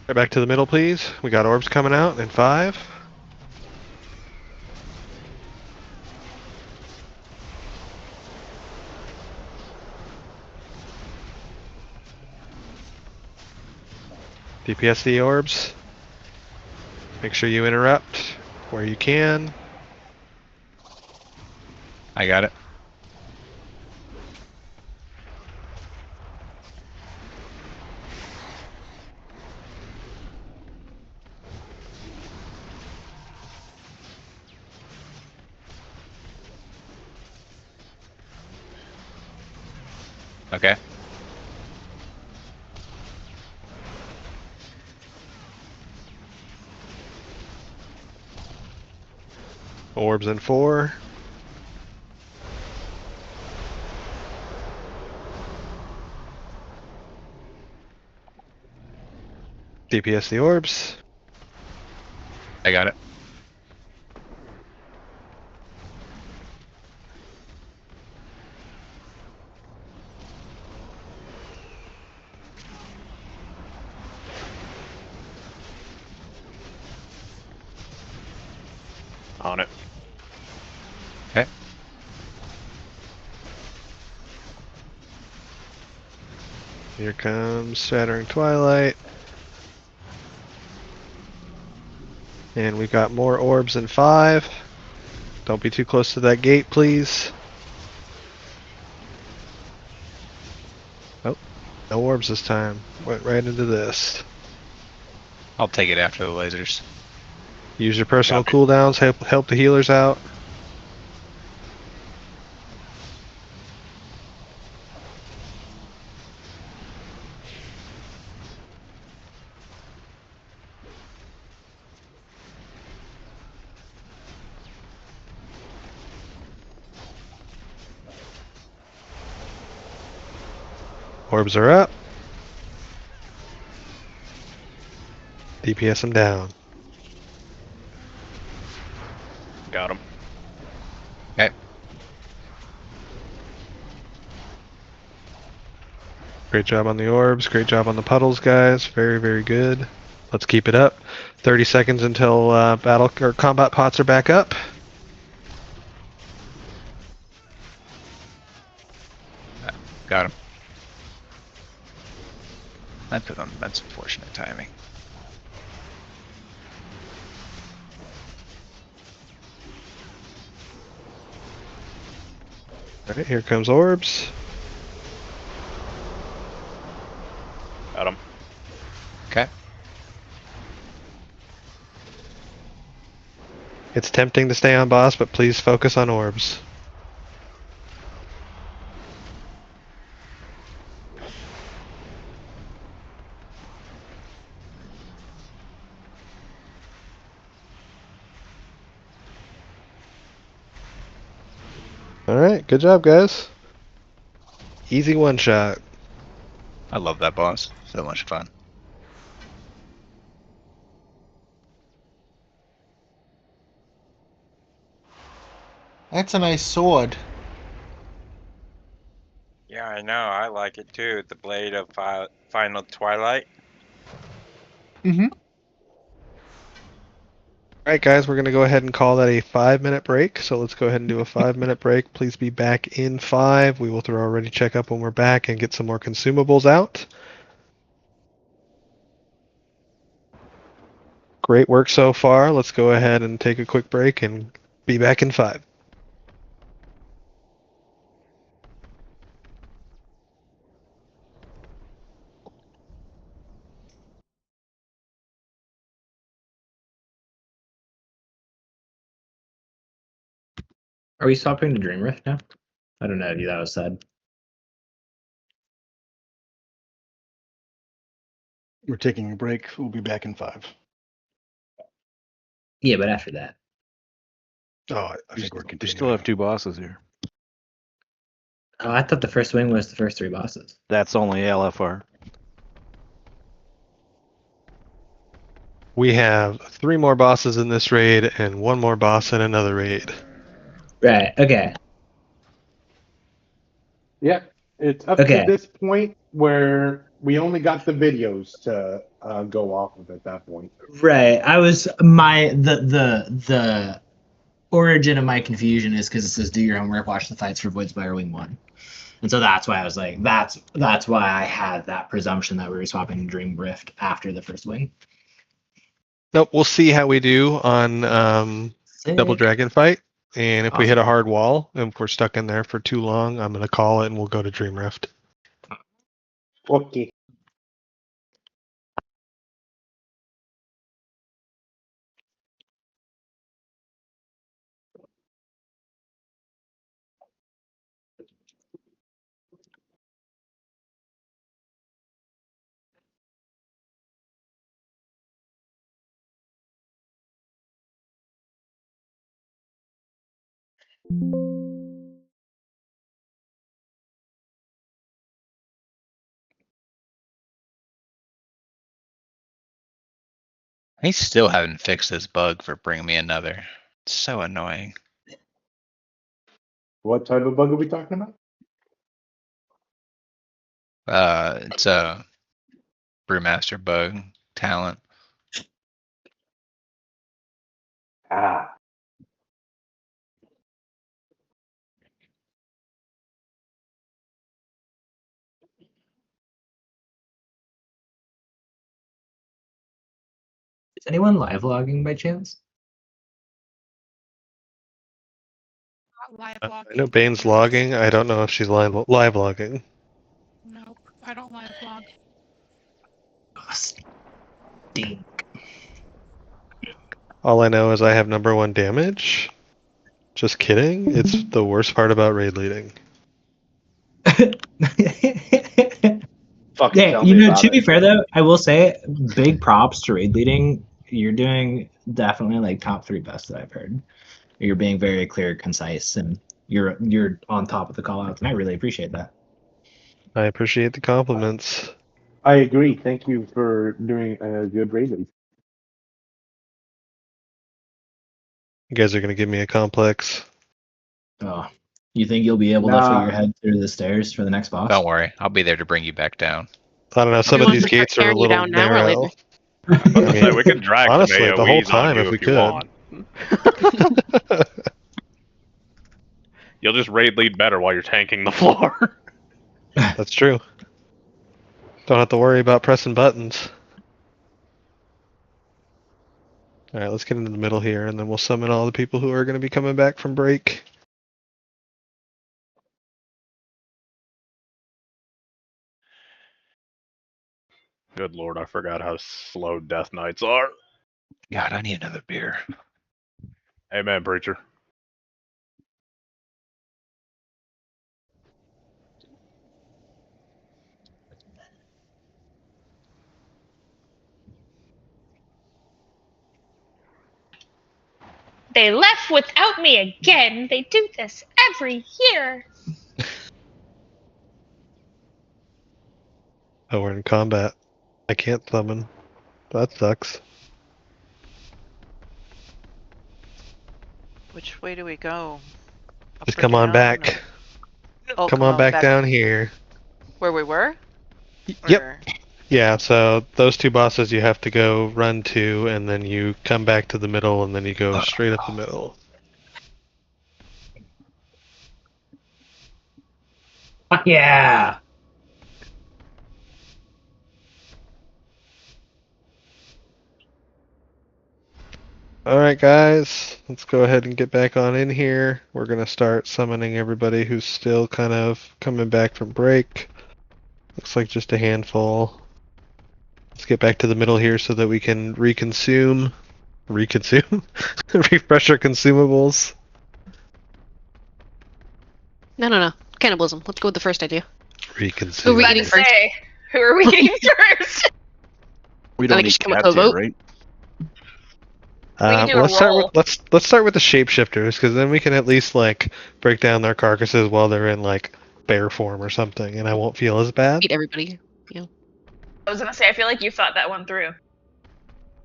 Right back to the middle, please. We got orbs coming out in 5. DPS the orbs. Make sure you interrupt where you can. I got it. Okay. Orbs in 4. DPS the orbs. I got it. On it. Okay. Here comes Shattering Twilight. And we got more orbs in 5. Don't be too close to that gate, please. Oh, no orbs this time. Went right into this. I'll take it after the lasers. Use your personal cooldowns, help the healers out. Orbs are up. DPS them down. Got him. Okay. Great job on the orbs. Great job on the puddles, guys. Very, very good. Let's keep it up. 30 seconds until battle or combat pots are back up. Got him. That's unfortunate timing. Alright, here comes orbs. Got him. Okay. It's tempting to stay on boss, but please focus on orbs. Alright, good job, guys. Easy one shot. I love that boss. So much fun. That's a nice sword. Yeah, I know. I like it too. The Blade of Final Twilight. Mm-hmm. Alright guys, we're going to go ahead and call that a 5-minute break. So let's go ahead and do a 5-minute break. Please be back in 5. We will throw our ready checkup when we're back and get some more consumables out. Great work so far. Let's go ahead and take a quick break and be back in 5. Are we swapping to Dream Rift now? I don't know if that was said. We're taking a break. We'll be back in 5. Yeah, but after that. Oh, I think we're We continuing. still have 2 bosses here. Oh, I thought the first wing was the first 3 bosses. That's only LFR. We have 3 more bosses in this raid and 1 more boss in another raid. Right, okay. Yeah, it's up Okay. to this point where we only got the videos to go off of at that point. Right. I was the origin of my confusion is because it says do your homework, watch the fights for Voidspire Wing 1. And so that's why I was like, that's why I had that presumption that we were swapping to Dream Rift after the first wing. Nope, we'll see how we do on Double Dragon Fight. And if we hit a hard wall and if we're stuck in there for too long, I'm going to call it and we'll go to Dream Rift. Okay. They still haven't fixed this bug for bringing me another. It's so annoying. What type of bug are we talking about? It's a Brewmaster bug talent. Ah. Is anyone live logging by chance? Live I logging. know Bane's logging. I don't know if she's live logging. Nope, I don't live log. Stink. All I know is I have #1 damage. Just kidding. It's the worst part about raid leading. Fucking Yeah, tell me about to be it. fair though, I will say big props to raid leading. You're doing definitely like top 3 best that I've heard. You're being very clear, concise, and you're on top of the call outs, and I really appreciate that. I appreciate the compliments. I agree. Thank you for doing a good raid lead. You guys are going to give me a complex. Oh, you think you'll be able to put your head through the stairs for the next boss? Don't worry, I'll be there to bring you back down. I don't know. Some of these gates are a little narrow. I mean, we could drag honestly, some the whole AoEs on time you if we you could. want. You'll just raid lead better while you're tanking the floor. That's true. Don't have to worry about pressing buttons. Alright, let's get into the middle here, and then we'll summon all the people who are going to be coming back from break. Good lord, I forgot how slow Death Knights are. God, I need another beer. Amen, preacher. They left without me again. They do this every year. Oh, we're in combat. I can't summon. That sucks. Which way do we go? Up Just or come on down, back. or- Oh, Come on back down here. Where we were? Yep. Or- Yeah, so those 2 bosses you have to go run to, and then you come back to the middle, and then you go straight up the middle. Yeah. Alright guys, let's go ahead and get back on in here. We're gonna start summoning everybody who's still kind of coming back from break. Looks like just a handful. Let's get back to the middle here so that we can reconsume? Refresh our consumables. No. Cannibalism. Let's go with the first idea. Reconsider. Who are we About eating to first? say, who are we eating first? We I don't think you need should come up cats to a here, vote. right? can do a Let's start with roll. let's start with the shapeshifters, because then we can at least like break down their carcasses while they're in like bear form or something, and I won't feel as bad. Eat everybody. Yeah. I was gonna say, I feel like you thought that one through.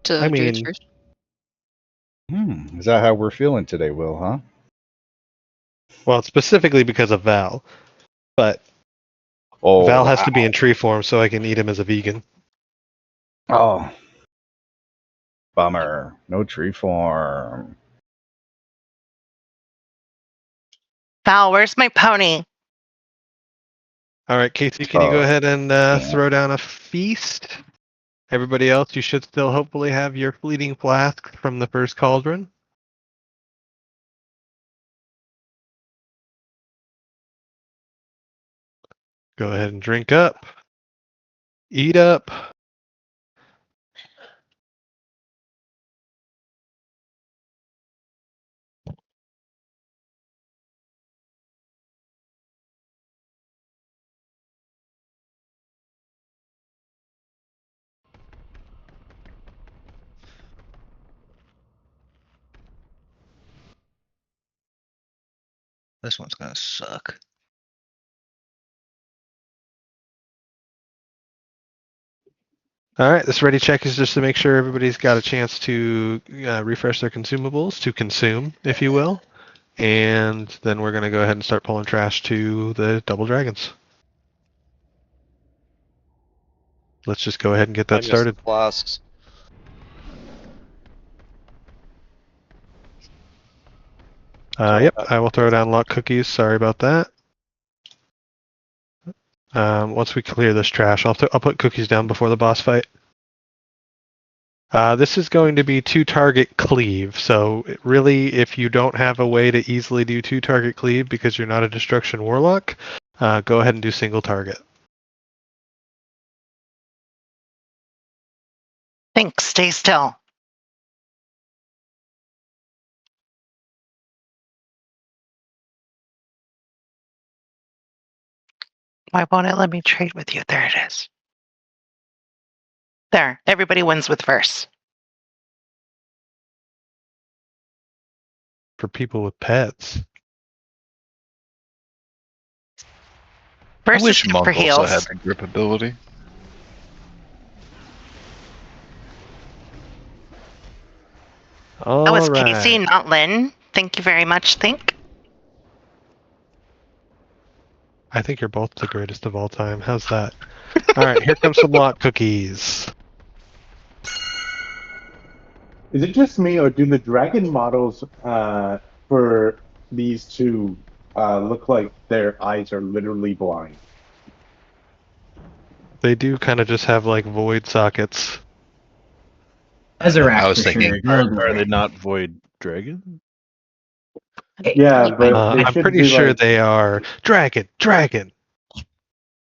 To I druids mean, first. Is that how we're feeling today, Will, huh? well, specifically because of Val, but Oh, Val has to be in tree form so I can eat him as a vegan. Oh. Bummer. No tree form. Val, where's my pony? All right, Casey, can you go Oh, ahead and yeah. throw down a feast? Everybody else, you should still hopefully have your fleeting flask from the first cauldron. Go ahead and drink up. Eat up. This one's gonna suck. All right, this ready check is just to make sure everybody's got a chance to refresh their consumables, to consume, if you will. And then we're going to go ahead and start pulling trash to the double dragons. Let's just go ahead and get I that missed started. the flasks. Yep, I will throw down lock cookies. Sorry about that. Once we clear this trash, I'll put cookies down before the boss fight. This is going to be 2-target cleave, so really, if you don't have a way to easily do 2-target cleave because you're not a destruction warlock, go ahead and do single target. Think, stay still. Why won't it let me trade with you? There it is. There, everybody wins with verse. For people with pets. Verse I wish is good for Monk also heals. had the grip ability. That was All right. Casey, not Lynn. Thank you very much, Think. I think you're both the greatest of all time. How's that? All right, here comes some lock cookies. Is it just me, or do the dragon models for these two look like their eyes are literally blind? They do kind of just have like void sockets. As a rat, I was for thinking, sure. Are they not void dragon? Yeah, but they I'm should pretty be sure like. they are dragon.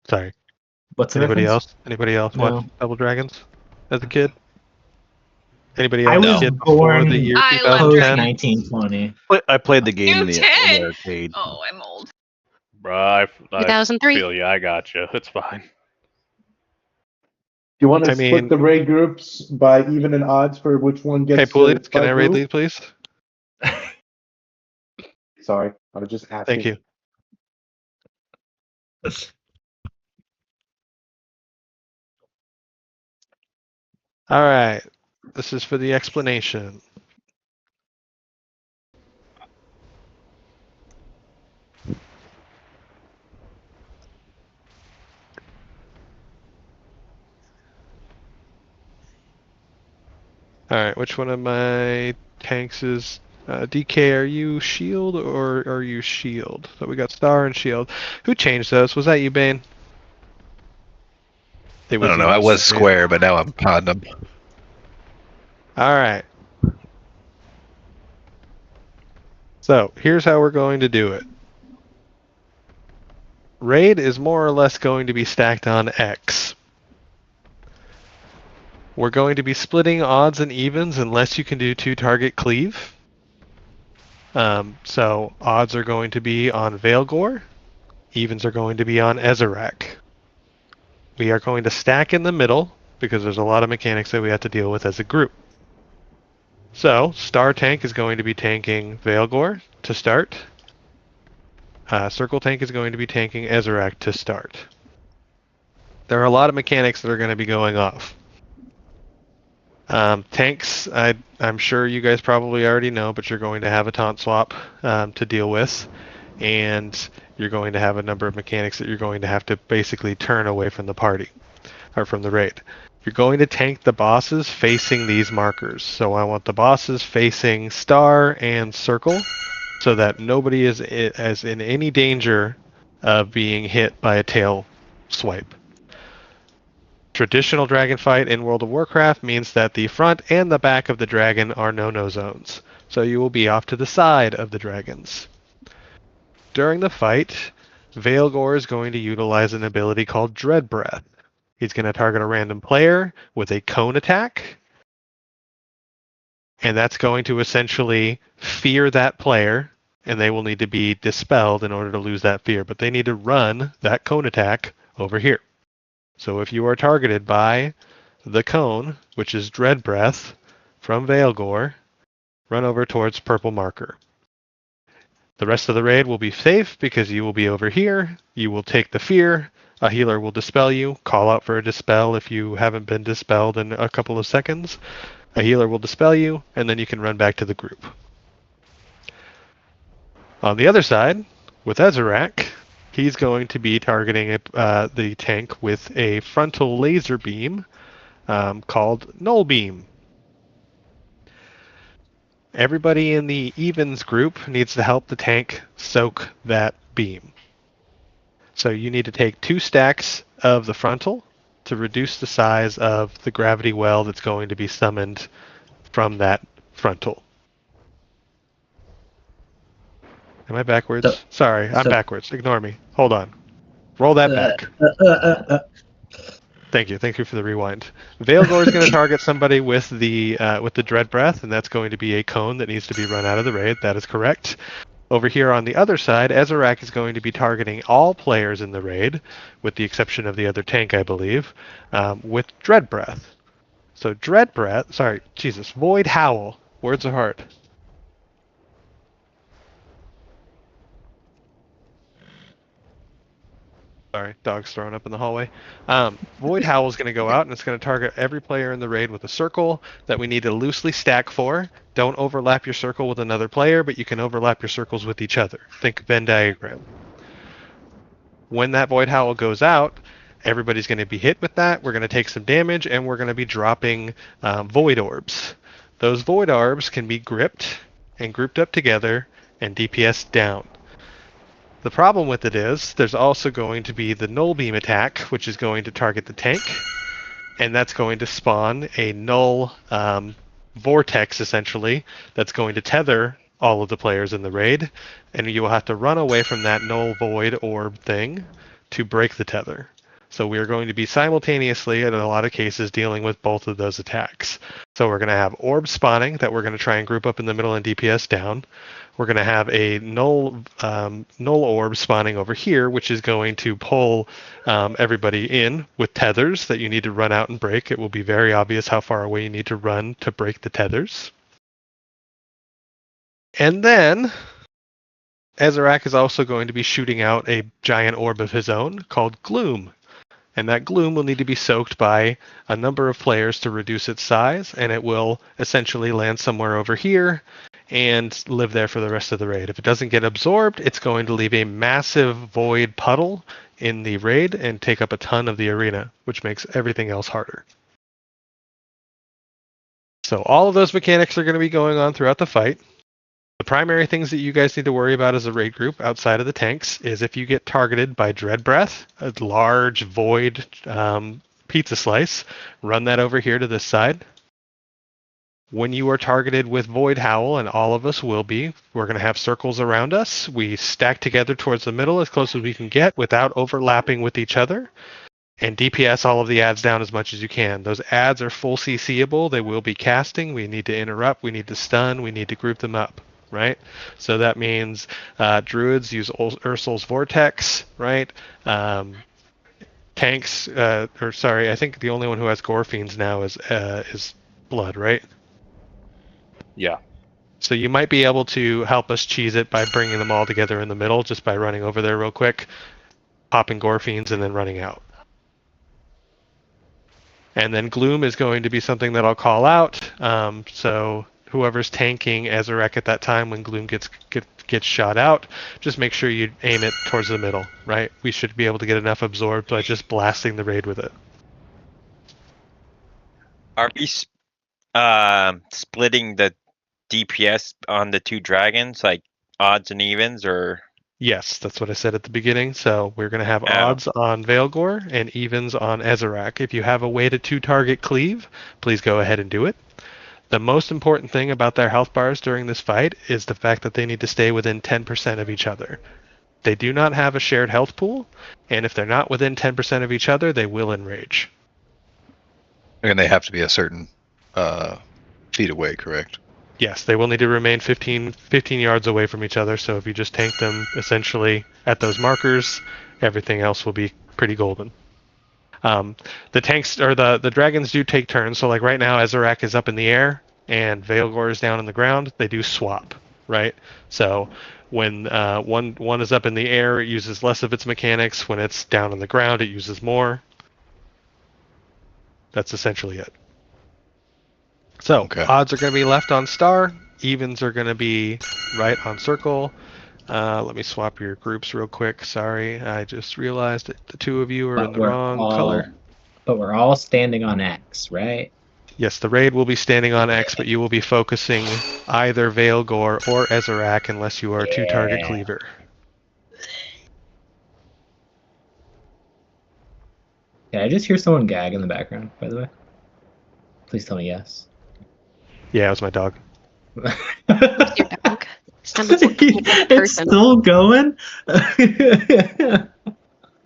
Sorry. What's the Anybody reference? else? Anybody else No. watch Double Dragons as a kid? Anybody I else was a kid before born the year I love post 2010? 1920. I played the game in the 210? arcade. Oh, I'm old. Bruh, I 2003. feel you. I got you. It's fine. Do you want to I split mean, the raid groups by even and odds for which one hey, gets Pulies, to can I raid group? these, please? Sorry, I was just asking. Thank you. All right. This is for the explanation. All right, which one of my tanks is DK? Are you shield or are you shield? So we got star and shield. Who changed those? Was that you, Bane? It I was don't know. you. I was Yeah. square, but now I'm condom. All right. So here's how we're going to do it. Raid is more or less going to be stacked on X. We're going to be splitting odds and evens unless you can do 2-target cleave. So odds are going to be on Veilgore, evens are going to be on Ezerak. We are going to stack in the middle because there's a lot of mechanics that we have to deal with as a group. So, Star Tank is going to be tanking Veilgore to start. Circle Tank is going to be tanking Ezerak to start. There are a lot of mechanics that are going to be going off. Tanks, I'm sure you guys probably already know, but you're going to have a taunt swap to deal with, and you're going to have a number of mechanics that you're going to have to basically turn away from the party, or from the raid. You're going to tank the bosses facing these markers. So I want the bosses facing Star and Circle, so that nobody is in any danger of being hit by a tail swipe. Traditional dragon fight in World of Warcraft means that the front and the back of the dragon are no-no zones, so you will be off to the side of the dragons. During the fight, Veilgore is going to utilize an ability called Dread Breath. He's going to target a random player with a cone attack, and that's going to essentially fear that player, and they will need to be dispelled in order to lose that fear, but they need to run that cone attack over here. So if you are targeted by the cone, which is Dread Breath, from Veilgore, run over towards purple marker. The rest of the raid will be safe because you will be over here, you will take the fear, a healer will dispel you, call out for a dispel if you haven't been dispelled in a couple of seconds, a healer will dispel you, and then you can run back to the group. On the other side, with Ezerak, he's going to be targeting the tank with a frontal laser beam called Null Beam. Everybody in the evens group needs to help the tank soak that beam. So you need to take 2 stacks of the frontal to reduce the size of the gravity well that's going to be summoned from that frontal. Am I backwards? Sorry, I'm backwards. Ignore me. Hold on. Roll that back. Thank you. Thank you for the rewind. Veilgore is going to target somebody with the Dread Breath, and that's going to be a cone that needs to be run out of the raid. That is correct. Over here on the other side, Ezerak is going to be targeting all players in the raid, with the exception of the other tank, I believe, with Dread Breath. So Dread Breath, sorry, Jesus, Void Howl. Words are hard. Sorry, dog's throwing up in the hallway. Void Howl is going to go out, and it's going to target every player in the raid with a circle that we need to loosely stack for. Don't overlap your circle with another player, but you can overlap your circles with each other. Think Venn diagram. When that Void Howl goes out, everybody's going to be hit with that. We're going to take some damage, and we're going to be dropping Void Orbs. Those Void Orbs can be gripped and grouped up together and DPS down. The problem with it is there's also going to be the Null Beam attack, which is going to target the tank, and that's going to spawn a null vortex, essentially, that's going to tether all of the players in the raid, and you will have to run away from that null void orb thing to break the tether. So we are going to be simultaneously, in a lot of cases, dealing with both of those attacks. So we're going to have orbs spawning that we're going to try and group up in the middle and DPS down. We're going to have a null orb spawning over here, which is going to pull everybody in with tethers that you need to run out and break. It will be very obvious how far away you need to run to break the tethers. And then Ezerak is also going to be shooting out a giant orb of his own called Gloom. And that gloom will need to be soaked by a number of players to reduce its size, and it will essentially land somewhere over here and live there for the rest of the raid. If it doesn't get absorbed, it's going to leave a massive void puddle in the raid and take up a ton of the arena, which makes everything else harder. So all of those mechanics are going to be going on throughout the fight. The primary things that you guys need to worry about as a raid group outside of the tanks is if you get targeted by Dread Breath, a large void pizza slice, run that over here to this side. When you are targeted with Void Howl, and all of us will be, we're going to have circles around us. We stack together towards the middle as close as we can get without overlapping with each other. And DPS all of the ads down as much as you can. Those ads are full CCable. They will be casting. We need to interrupt. We need to stun. We need to group them up. right? So that means druids use Ursul's Vortex, right? Tanks, or sorry, I think the only one who has Gore Fiends now is Blood, right? Yeah. So you might be able to help us cheese it by bringing them all together in the middle, just by running over there real quick, popping Gore Fiends, and then running out. And then Gloom is going to be something that I'll call out. So whoever's tanking Ezerek at that time when Gloom gets shot out, just make sure you aim it towards the middle, right? We should be able to get enough absorbed by just blasting the raid with it. Are we splitting the DPS on the two dragons, like odds and evens, or? Yes, that's what I said at the beginning. So we're going to have odds on Veilgore and evens on Ezerek. If you have a way to 2-target cleave, please go ahead and do it. The most important thing about their health bars during this fight is the fact that they need to stay within 10% of each other. They do not have a shared health pool, and if they're not within 10% of each other, they will enrage. And they have to be a certain feet away, correct? Yes, they will need to remain 15 yards away from each other, so if you just tank them essentially at those markers, everything else will be pretty golden. The tanks, or the dragons do take turns, so like right now, Ezerek is up in the air, and Veilgore is down on the ground. They do swap, right? So when one is up in the air, it uses less of its mechanics. When it's down on the ground, it uses more. That's essentially it. So odds are going to be left on star. Evens are going to be right on circle. Let me swap your groups real quick. Sorry, I just realized that the two of you are in the wrong color. But we're all standing on X, right? Yes, the raid will be standing on X, but you will be focusing either Veilgore or Ezerek unless you are a 2-target cleaver. Did I just hear someone gag in the background, by the way? Please tell me yes. Yeah, it was my dog. It's your dog. It's still going?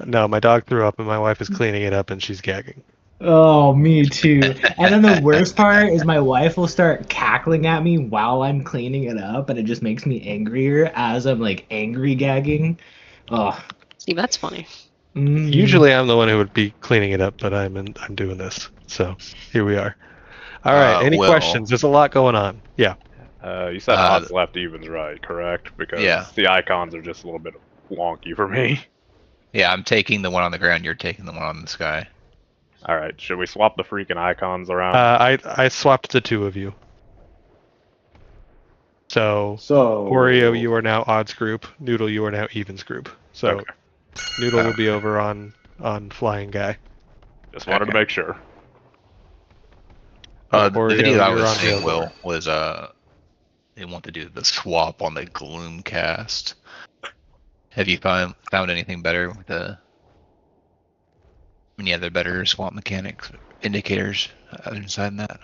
No, my dog threw up and my wife is cleaning it up and she's gagging. Oh, me too. And then the worst part is my wife will start cackling at me while I'm cleaning it up, and it just makes me angrier as I'm like angry gagging. Oh. See, that's funny. Usually I'm the one who would be cleaning it up, but I'm doing this. So here we are. All right. Any questions? There's a lot going on. Yeah. You said odds left, evens right, correct? Because the icons are just a little bit wonky for me. Yeah, I'm taking the one on the ground. You're taking the one on the sky. All right. Should we swap the freaking icons around? I swapped the two of you. So Oreo, you are now odds group. Noodle, you are now evens group. So Noodle will be over on flying guy. Just wanted to make sure. The Oreo, video I you're was on seeing, Veilgore. Will, was they want to do the swap on the Gloomcast. Have you found anything better with any other better swap mechanics, indicators inside that?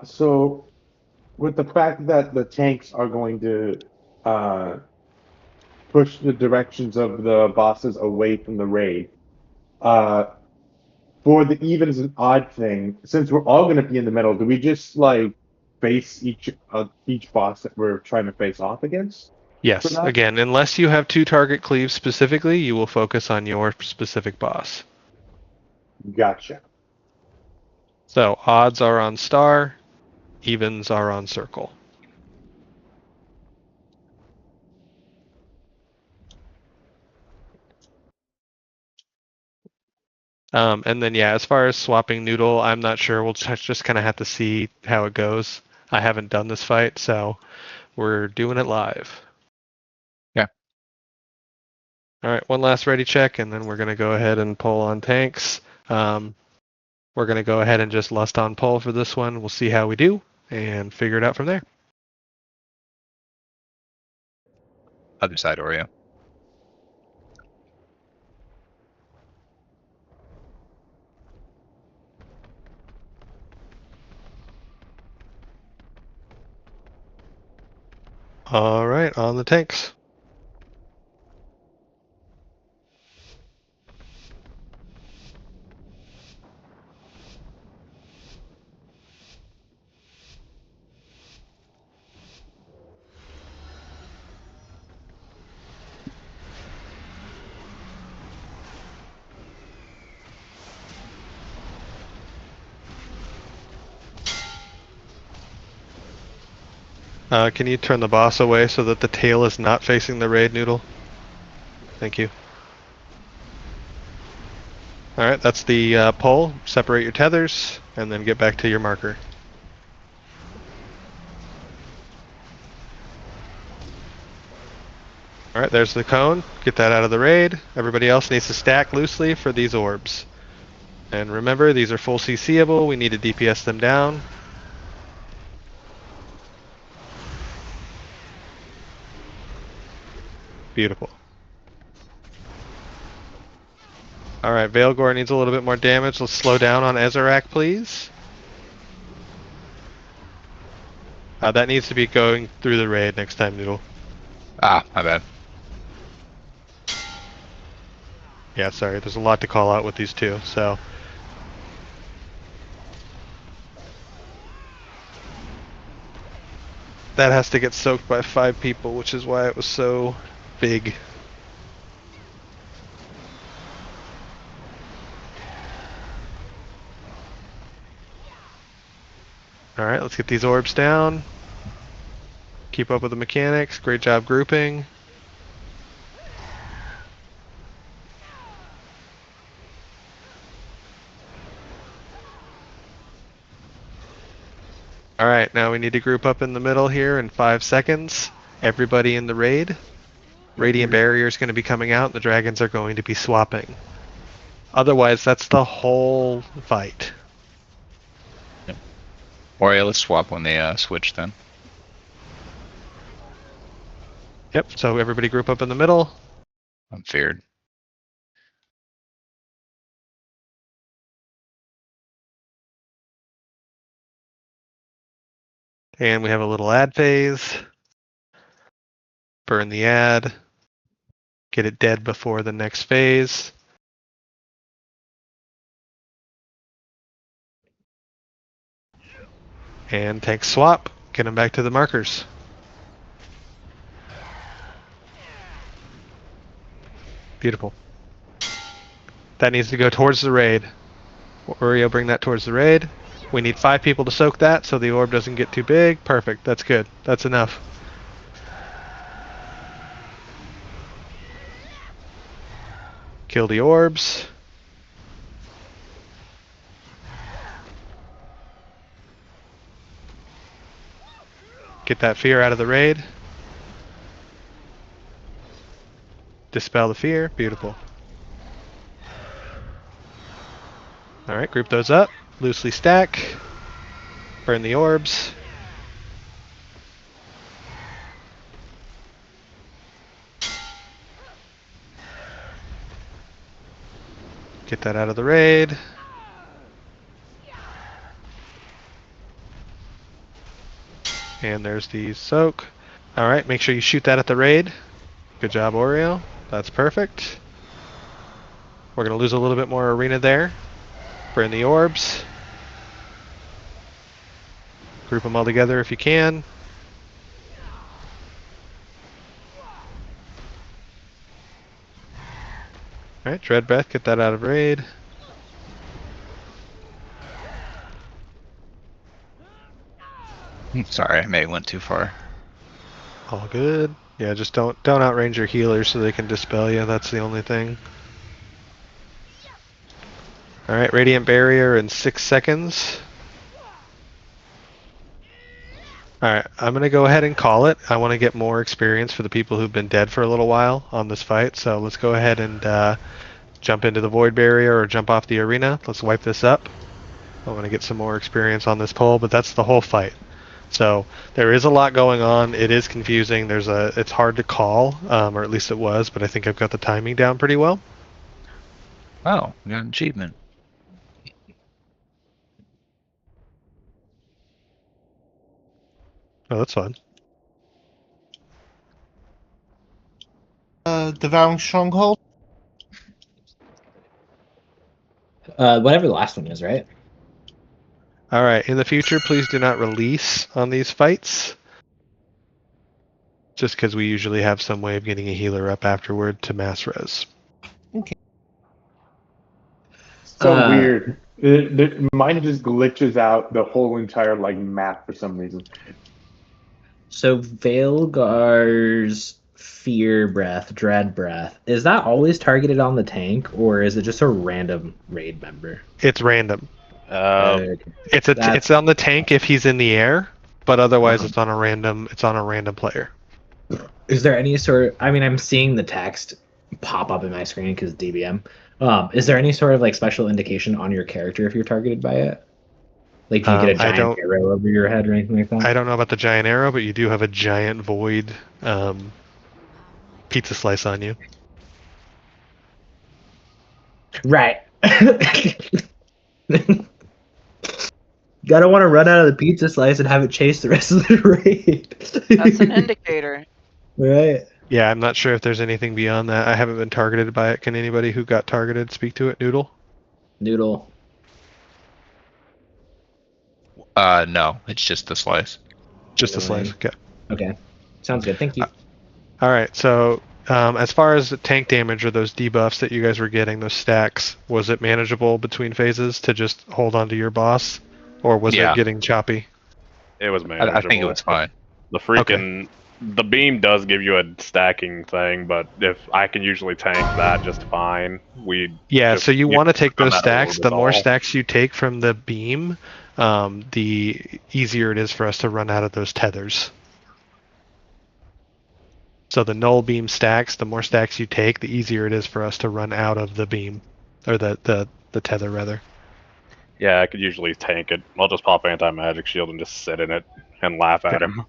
So with the fact that the tanks are going to push the directions of the bosses away from the raid, for the evens and odd thing, since we're all going to be in the middle, do we just like face each boss that we're trying to face off against? Yes. Again, unless you have 2-target cleaves specifically, you will focus on your specific boss. Gotcha. So odds are on star, evens are on circle. And then yeah, as far as swapping Noodle, I'm not sure. We'll just kind of have to see how it goes. I haven't done this fight, so we're doing it live. Yeah. All right, one last ready check, and then we're going to go ahead and pull on tanks. We're going to go ahead and just lust on pull for this one. We'll see how we do and figure it out from there. Other side, Oreo. All right, on the tanks. Can you turn the boss away so that the tail is not facing the raid, Noodle? Thank you. Alright, that's the pole. Separate your tethers, and then get back to your marker. Alright, there's the cone. Get that out of the raid. Everybody else needs to stack loosely for these orbs. And remember, these are full CCable. We need to DPS them down. Beautiful. Alright, Veilgore needs a little bit more damage. Let's slow down on Ezorak, please. That needs to be going through the raid next time, Noodle. Ah, my bad. Yeah, sorry. There's a lot to call out with these two, so... That has to get soaked by 5 people, which is why it was so big. Alright, let's get these orbs down. Keep up with the mechanics. Great job grouping. Alright, now we need to group up in the middle here in 5 seconds. Everybody in the raid. Radiant Barrier is going to be coming out, and the dragons are going to be swapping. Otherwise, that's the whole fight. Yep. Or let's swap when they switch then. Yep, so everybody group up in the middle. I'm feared. And we have a little ad phase. Burn the ad. Get it dead before the next phase. And tank swap. Get them back to the markers. Beautiful. That needs to go towards the raid. Oreo, bring that towards the raid. We need 5 people to soak that so the orb doesn't get too big. Perfect. That's good. That's enough. Kill the orbs. Get that fear out of the raid. Dispel the fear. Beautiful. Alright, group those up. Loosely stack. Burn the orbs. Get that out of the raid. And there's the soak. Alright, make sure you shoot that at the raid. Good job, Oreo. That's perfect. We're going to lose a little bit more arena there. Burn the orbs. Group them all together if you can. Alright, Dread Breath, get that out of raid. Sorry, I may have went too far. All good. Yeah, just don't outrange your healers so they can dispel you. That's the only thing. Alright, Radiant Barrier in 6 seconds. Alright, I'm going to go ahead and call it. I want to get more experience for the people who've been dead for a little while on this fight. So let's go ahead and jump into the Void Barrier or jump off the arena. Let's wipe this up. I want to get some more experience on this pole, but that's the whole fight. So there is a lot going on. It is confusing. It's hard to call, or at least it was, but I think I've got the timing down pretty well. Oh, we got an achievement. Oh, that's fun. Devouring Stronghold? Whatever the last one is, right? Alright, in the future, please do not release on these fights. Just because we usually have some way of getting a healer up afterward to mass res. Okay. So weird. Mine just glitches out the whole entire map for some reason. So Veilgar's fear breath, dread breath, is that always targeted on the tank, or is it just a random raid member? It's random. It's That's- on the tank if he's in the air, but otherwise it's on a random player. Is there any sort? I mean, I'm seeing the text pop up in my screen because DBM. Is there any sort of like special indication on your character if you're targeted by it? Like, do you get a giant arrow over your head or anything like that? I don't know about the giant arrow, but you do have a giant void pizza slice on you. Right. Gotta want to run out of the pizza slice and have it chase the rest of the raid. That's an indicator. Right. Yeah, I'm not sure if there's anything beyond that. I haven't been targeted by it. Can anybody who got targeted speak to it? Noodle? Noodle. No, it's just the slice. Just the slice. Okay. Okay. Sounds good. Thank you. All right. So, as far as the tank damage or those debuffs that you guys were getting, those stacks, was it manageable between phases to just hold on to your boss, or was it getting choppy? It was manageable. I think it was fine. The freaking the beam does give you a stacking thing, but if I can usually tank that just fine. So you want to take those stacks. The more stacks you take from the beam, the easier it is for us to run out of those tethers. So the null beam stacks, the more stacks you take, the easier it is for us to run out of the beam, or the tether rather. Yeah, I could usually tank it. I'll just pop anti-magic shield and just sit in it and laugh at him.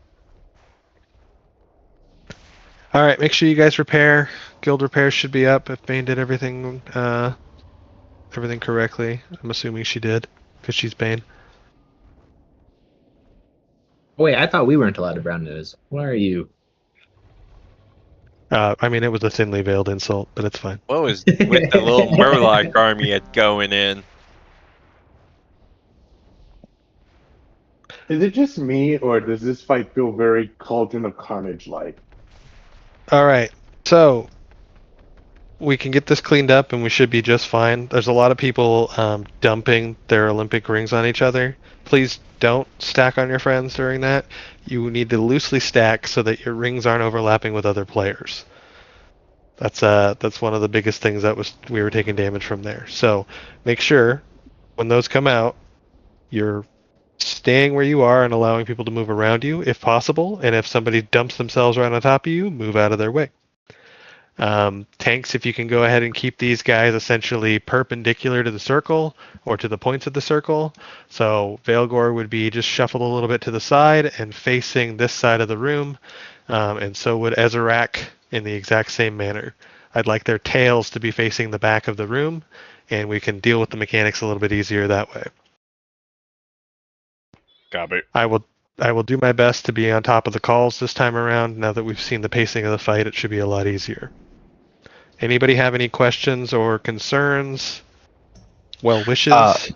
All right, make sure you guys repair. Guild repairs should be up if Bane did everything correctly. I'm assuming she did, because she's Bane. Wait, I thought we weren't allowed to brown nose. Why are you? I mean, it was a thinly veiled insult, but it's fine. What was with the little Murloc army going in? Is it just me, or does this fight feel very Cauldron of Carnage-like? All right, so we can get this cleaned up, and we should be just fine. There's a lot of people dumping their Olympic rings on each other. Please don't stack on your friends during that. You need to loosely stack so that your rings aren't overlapping with other players. That's one of the biggest things we were taking damage from there. So make sure when those come out, you're staying where you are and allowing people to move around you if possible. And if somebody dumps themselves right on top of you, move out of their way. Tanks, if you can go ahead and keep these guys essentially perpendicular to the circle or to the points of the circle. So Veilgor would be just shuffled a little bit to the side and facing this side of the room. And so would Ezerak in the exact same manner. I'd like their tails to be facing the back of the room, and we can deal with the mechanics a little bit easier that way. Copy. I will do my best to be on top of the calls this time around. Now that we've seen the pacing of the fight, it should be a lot easier. Anybody have any questions or concerns? Well wishes?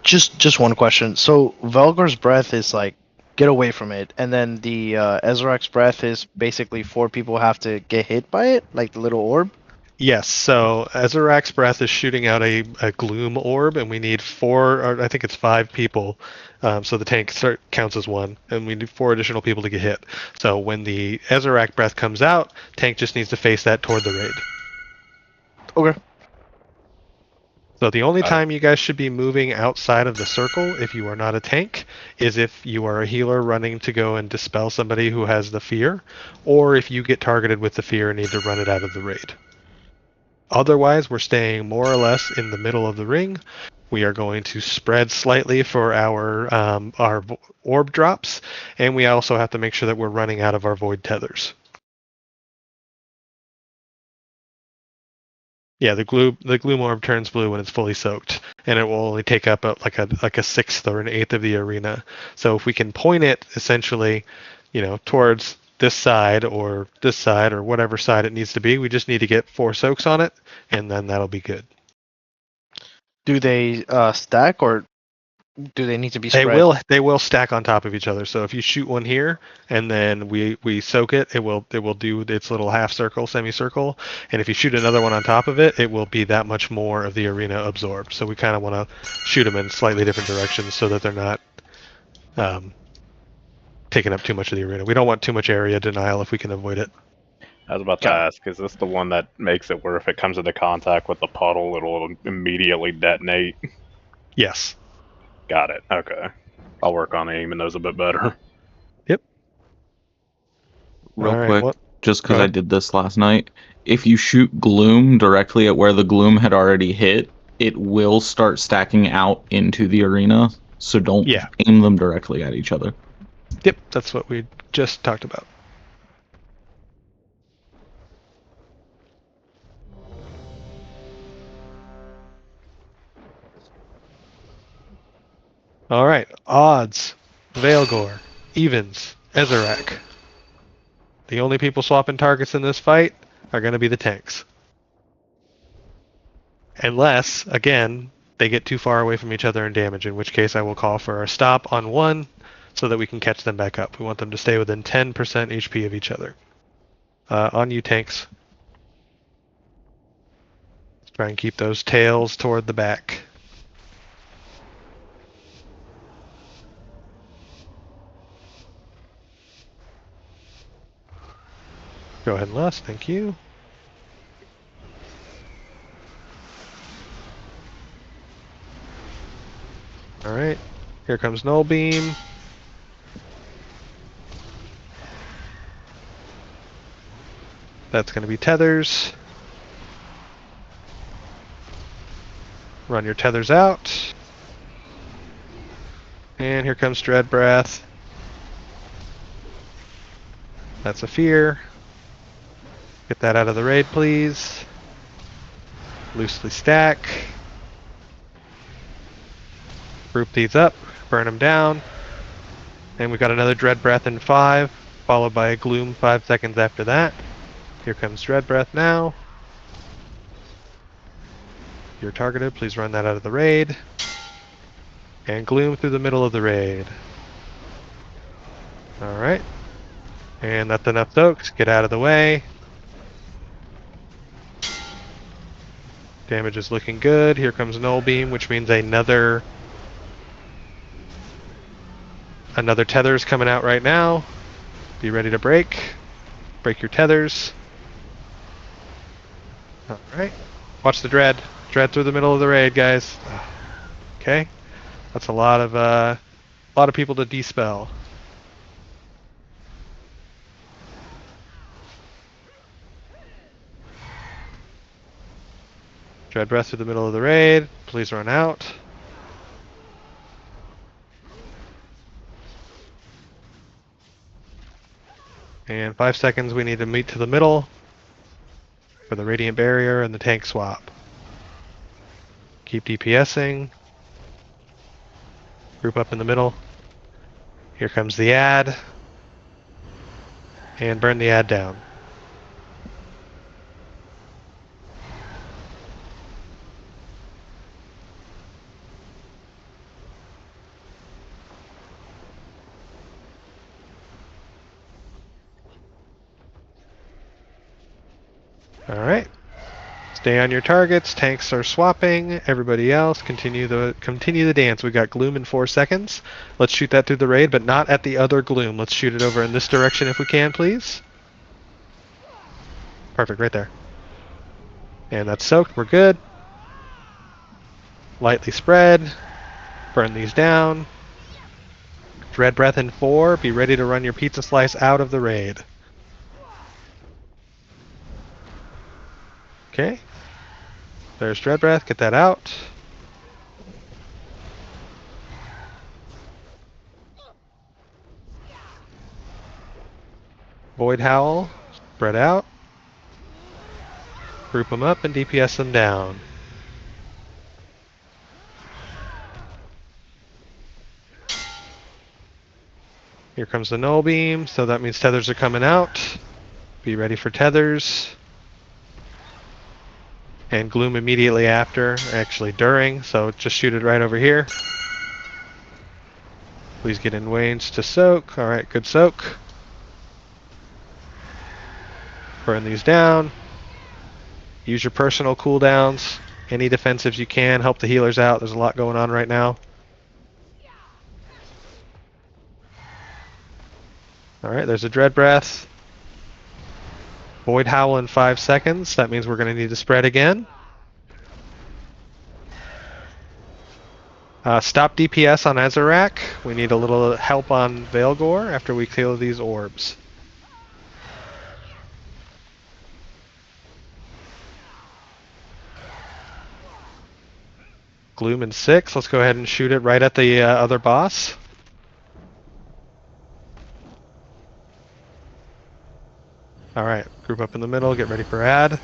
Just one question. So Veilgar's breath is like, get away from it, and then the Ezerak's breath is basically 4 people have to get hit by it, like the little orb? Yes, so Ezerak's breath is shooting out a gloom orb, and we need 4, or I think it's 5 people, so the tank counts as 1, and we need 4 additional people to get hit. So when the Ezerak breath comes out, tank just needs to face that toward the raid. Okay. So the only time you guys should be moving outside of the circle, if you are not a tank, is if you are a healer running to go and dispel somebody who has the fear, or if you get targeted with the fear and need to run it out of the raid. Otherwise, we're staying more or less in the middle of the ring. We are going to spread slightly for our orb drops, and we also have to make sure that we're running out of our void tethers. Yeah, the gloom orb turns blue when it's fully soaked, and it will only take up like a sixth or an eighth of the arena. So if we can point it essentially, towards this side or whatever side it needs to be, we just need to get 4 soaks on it, and then that'll be good. Do they stack, or do they need to be spread? They will stack on top of each other. So if you shoot one here and then we soak it, it will do its little half circle, semicircle, and if you shoot another one on top of it, it will be that much more of the arena absorbed. So we kind of want to shoot them in slightly different directions so that they're not taking up too much of the arena. We don't want too much area denial if we can avoid it. I was about to ask, is this the one that makes it where if it comes into contact with the puddle, it'll immediately detonate? Yes. Got it. Okay. I'll work on aiming those a bit better. Yep. Real All right, quick, what- just go because I ahead. did this last night, if you shoot gloom directly at where the gloom had already hit, it will start stacking out into the arena. So don't Yeah. aim them directly at each other. Yep, that's what we just talked about. All right, odds, Veilgore, evens, Ezerac. The only people swapping targets in this fight are going to be the tanks. Unless, again, they get too far away from each other and damage, in which case I will call for a stop on one so that we can catch them back up. We want them to stay within 10% HP of each other. On you, tanks. Let's try and keep those tails toward the back. Go ahead and lust, thank you. Alright, here comes Null Beam. That's going to be tethers. Run your tethers out. And here comes Dread Breath. That's a fear. Get that out of the raid, please. Loosely stack. Group these up. Burn them down. And we got another Dread Breath in 5, followed by a Gloom 5 seconds after that. Here comes Dread Breath now. You're targeted, please run that out of the raid. And Gloom through the middle of the raid. Alright. And that's enough soaks. Get out of the way. Damage is looking good. Here comes Null Beam, which means another tether is coming out right now. Be ready to break. Break your tethers. Alright. Watch the Dread. Dread through the middle of the raid, guys. Okay. That's a lot of people to dispel. Dread Breath through the middle of the raid. Please run out. And 5 seconds, we need to meet to the middle for the Radiant Barrier and the tank swap. Keep DPSing. Group up in the middle. Here comes the ad. And burn the ad down. Alright. Stay on your targets. Tanks are swapping. Everybody else, continue the dance. We got Gloom in 4 seconds. Let's shoot that through the raid, but not at the other Gloom. Let's shoot it over in this direction if we can, please. Perfect, right there. And that's soaked. We're good. Lightly spread. Burn these down. Dread Breath in 4. Be ready to run your pizza slice out of the raid. Okay. There's Dread Breath. Get that out. Void Howl. Spread out. Group them up and DPS them down. Here comes the Null Beam, so that means tethers are coming out. Be ready for tethers. And Gloom immediately after, actually during, so just shoot it right over here. Please get in range to soak. Alright, good soak. Burn these down. Use your personal cooldowns. Any defensives you can. Help the healers out. There's a lot going on right now. Alright, there's a Dread Breath. Void Howl in 5 seconds. That means we're going to need to spread again. Stop DPS on Azarak. We need a little help on Veilgore after we kill these orbs. Gloom in 6. Let's go ahead and shoot it right at the other boss. Alright, group up in the middle, get ready for add.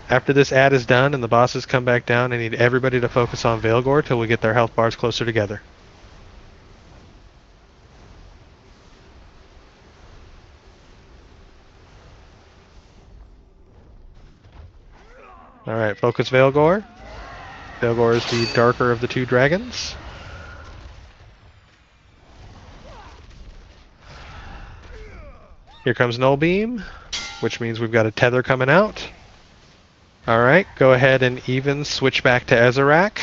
After this add is done and the bosses come back down, I need everybody to focus on Veilgore till we get their health bars closer together. Alright, focus Veilgore. Veilgore is the darker of the two dragons. Here comes Null Beam, which means we've got a tether coming out. Alright, go ahead and even switch back to Azarak.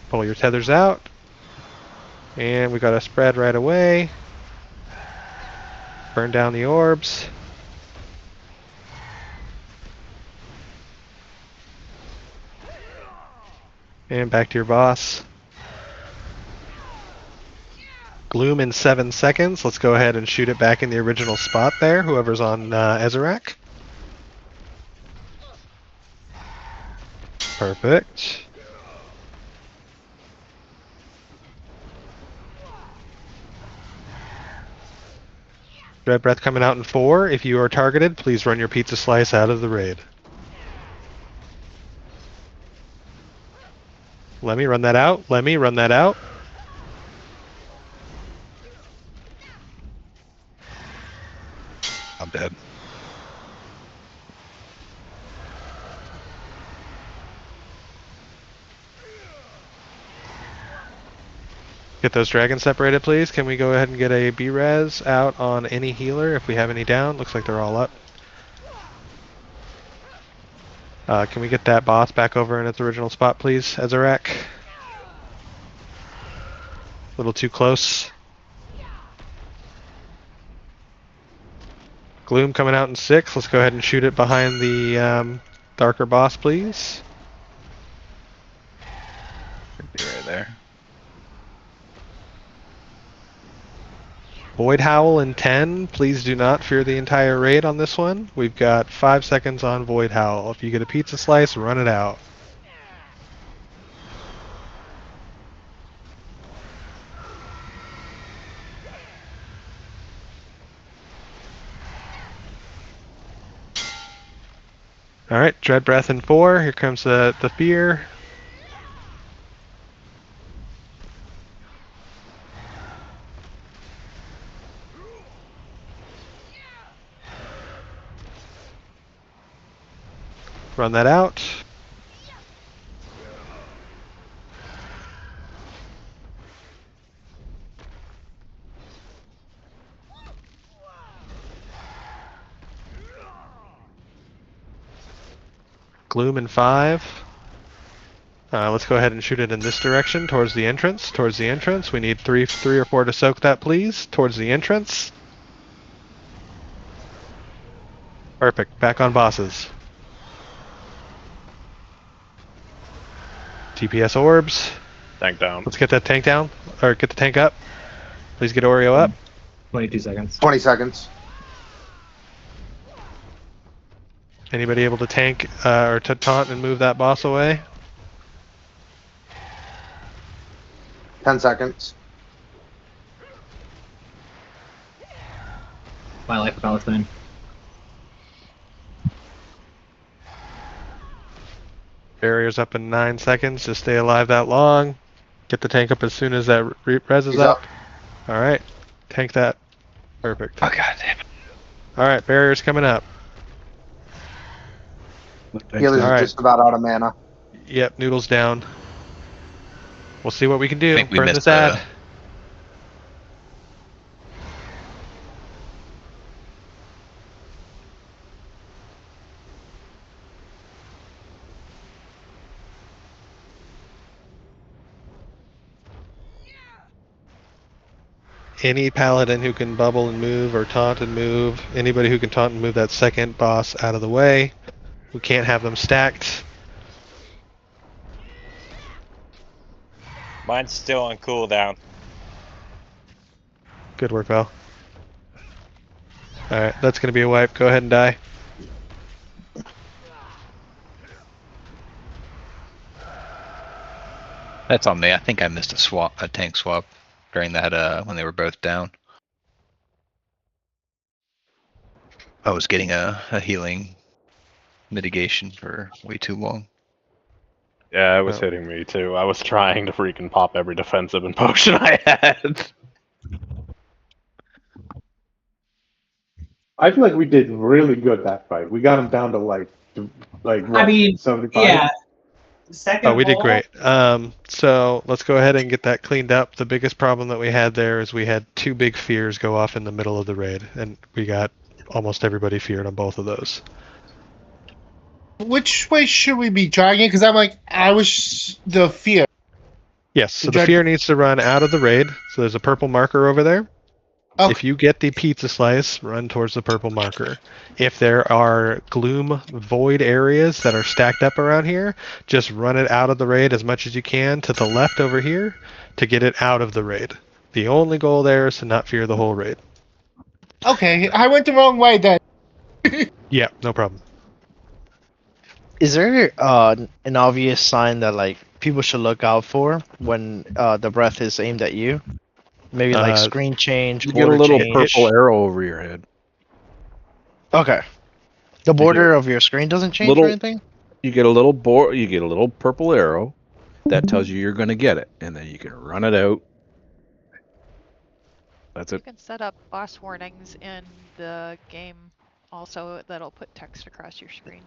Pull your tethers out. And we got a spread right away. Burn down the orbs. And back to your boss. Gloom in 7 seconds. Let's go ahead and shoot it back in the original spot there, whoever's on Azarak. Perfect. Dread Breath coming out in 4. If you are targeted, please run your pizza slice out of the raid. Let me run that out. Let me run that out. I'm dead. Get those dragons separated, please. Can we go ahead and get a B-Res out on any healer if we have any down? Looks like they're all up. Can we get that boss back over in its original spot, please, Azarak? A little too close. Gloom coming out in 6. Let's go ahead and shoot it behind the darker boss, please. Could be right there. Void Howl in 10. Please do not fear the entire raid on this one. We've got 5 seconds on Void Howl. If you get a pizza slice, run it out. Alright, Dread Breath in 4. Here comes the fear. Run that out. Gloom in 5. Let's go ahead and shoot it in this direction, towards the entrance. Towards the entrance. We need three or four to soak that, please. Towards the entrance. Perfect. Back on bosses. TPS orbs. Tank down. Let's get that tank down, or get the tank up. Please get Oreo up. 22 seconds. 20 seconds. Anybody able to tank or to taunt and move that boss away? 10 seconds. My life Palestine. Barrier's up in 9 seconds. Just stay alive that long. Get the tank up as soon as that res is He's up. up. Alright. Tank that. Perfect. Oh god damn it. Alright, barrier's coming up. Healer's All right. just about out of mana. Yep, noodles down. We'll see what we can do. I think we Burn missed this ad. any paladin who can bubble and move or taunt and move, anybody who can taunt and move that second boss out of the way. We can't have them stacked. Mine's still on cooldown. Good work, Val. Alright, that's going to be a wipe. Go ahead and die. That's on me. I think I missed a tank swap during that when they were both down. I was getting a healing mitigation for way too long. Yeah, it was hitting me too. I was trying to freaking pop every defensive and potion I had. I feel like we did really good that fight. We got him down to like what, I mean, 75? yeah. Second Oh, we did ball, great. So let's go ahead and get that cleaned up. The biggest problem that we had there is we had 2 big fears go off in the middle of the raid, and we got almost everybody feared on both of those. Which way should we be dragging? Because I was the fear. Yes, so the fear needs to run out of the raid. So there's a purple marker over there. Okay. If you get the pizza slice, run towards the purple marker. If there are gloom void areas that are stacked up around here, just run it out of the raid as much as you can to the left over here to get it out of the raid. The only goal there is to not fear the whole raid. Okay, I went the wrong way then. Yeah, no problem. Is there an obvious sign that like people should look out for when the breath is aimed at you? Maybe like screen change, You get a border little change. purple arrow over your head. Okay. The border of your screen doesn't change or anything? You get a little you get a little purple arrow that tells you you're going to get it, and then you can run it out. That's You it. can set up boss warnings in the game also that'll put text across your screen.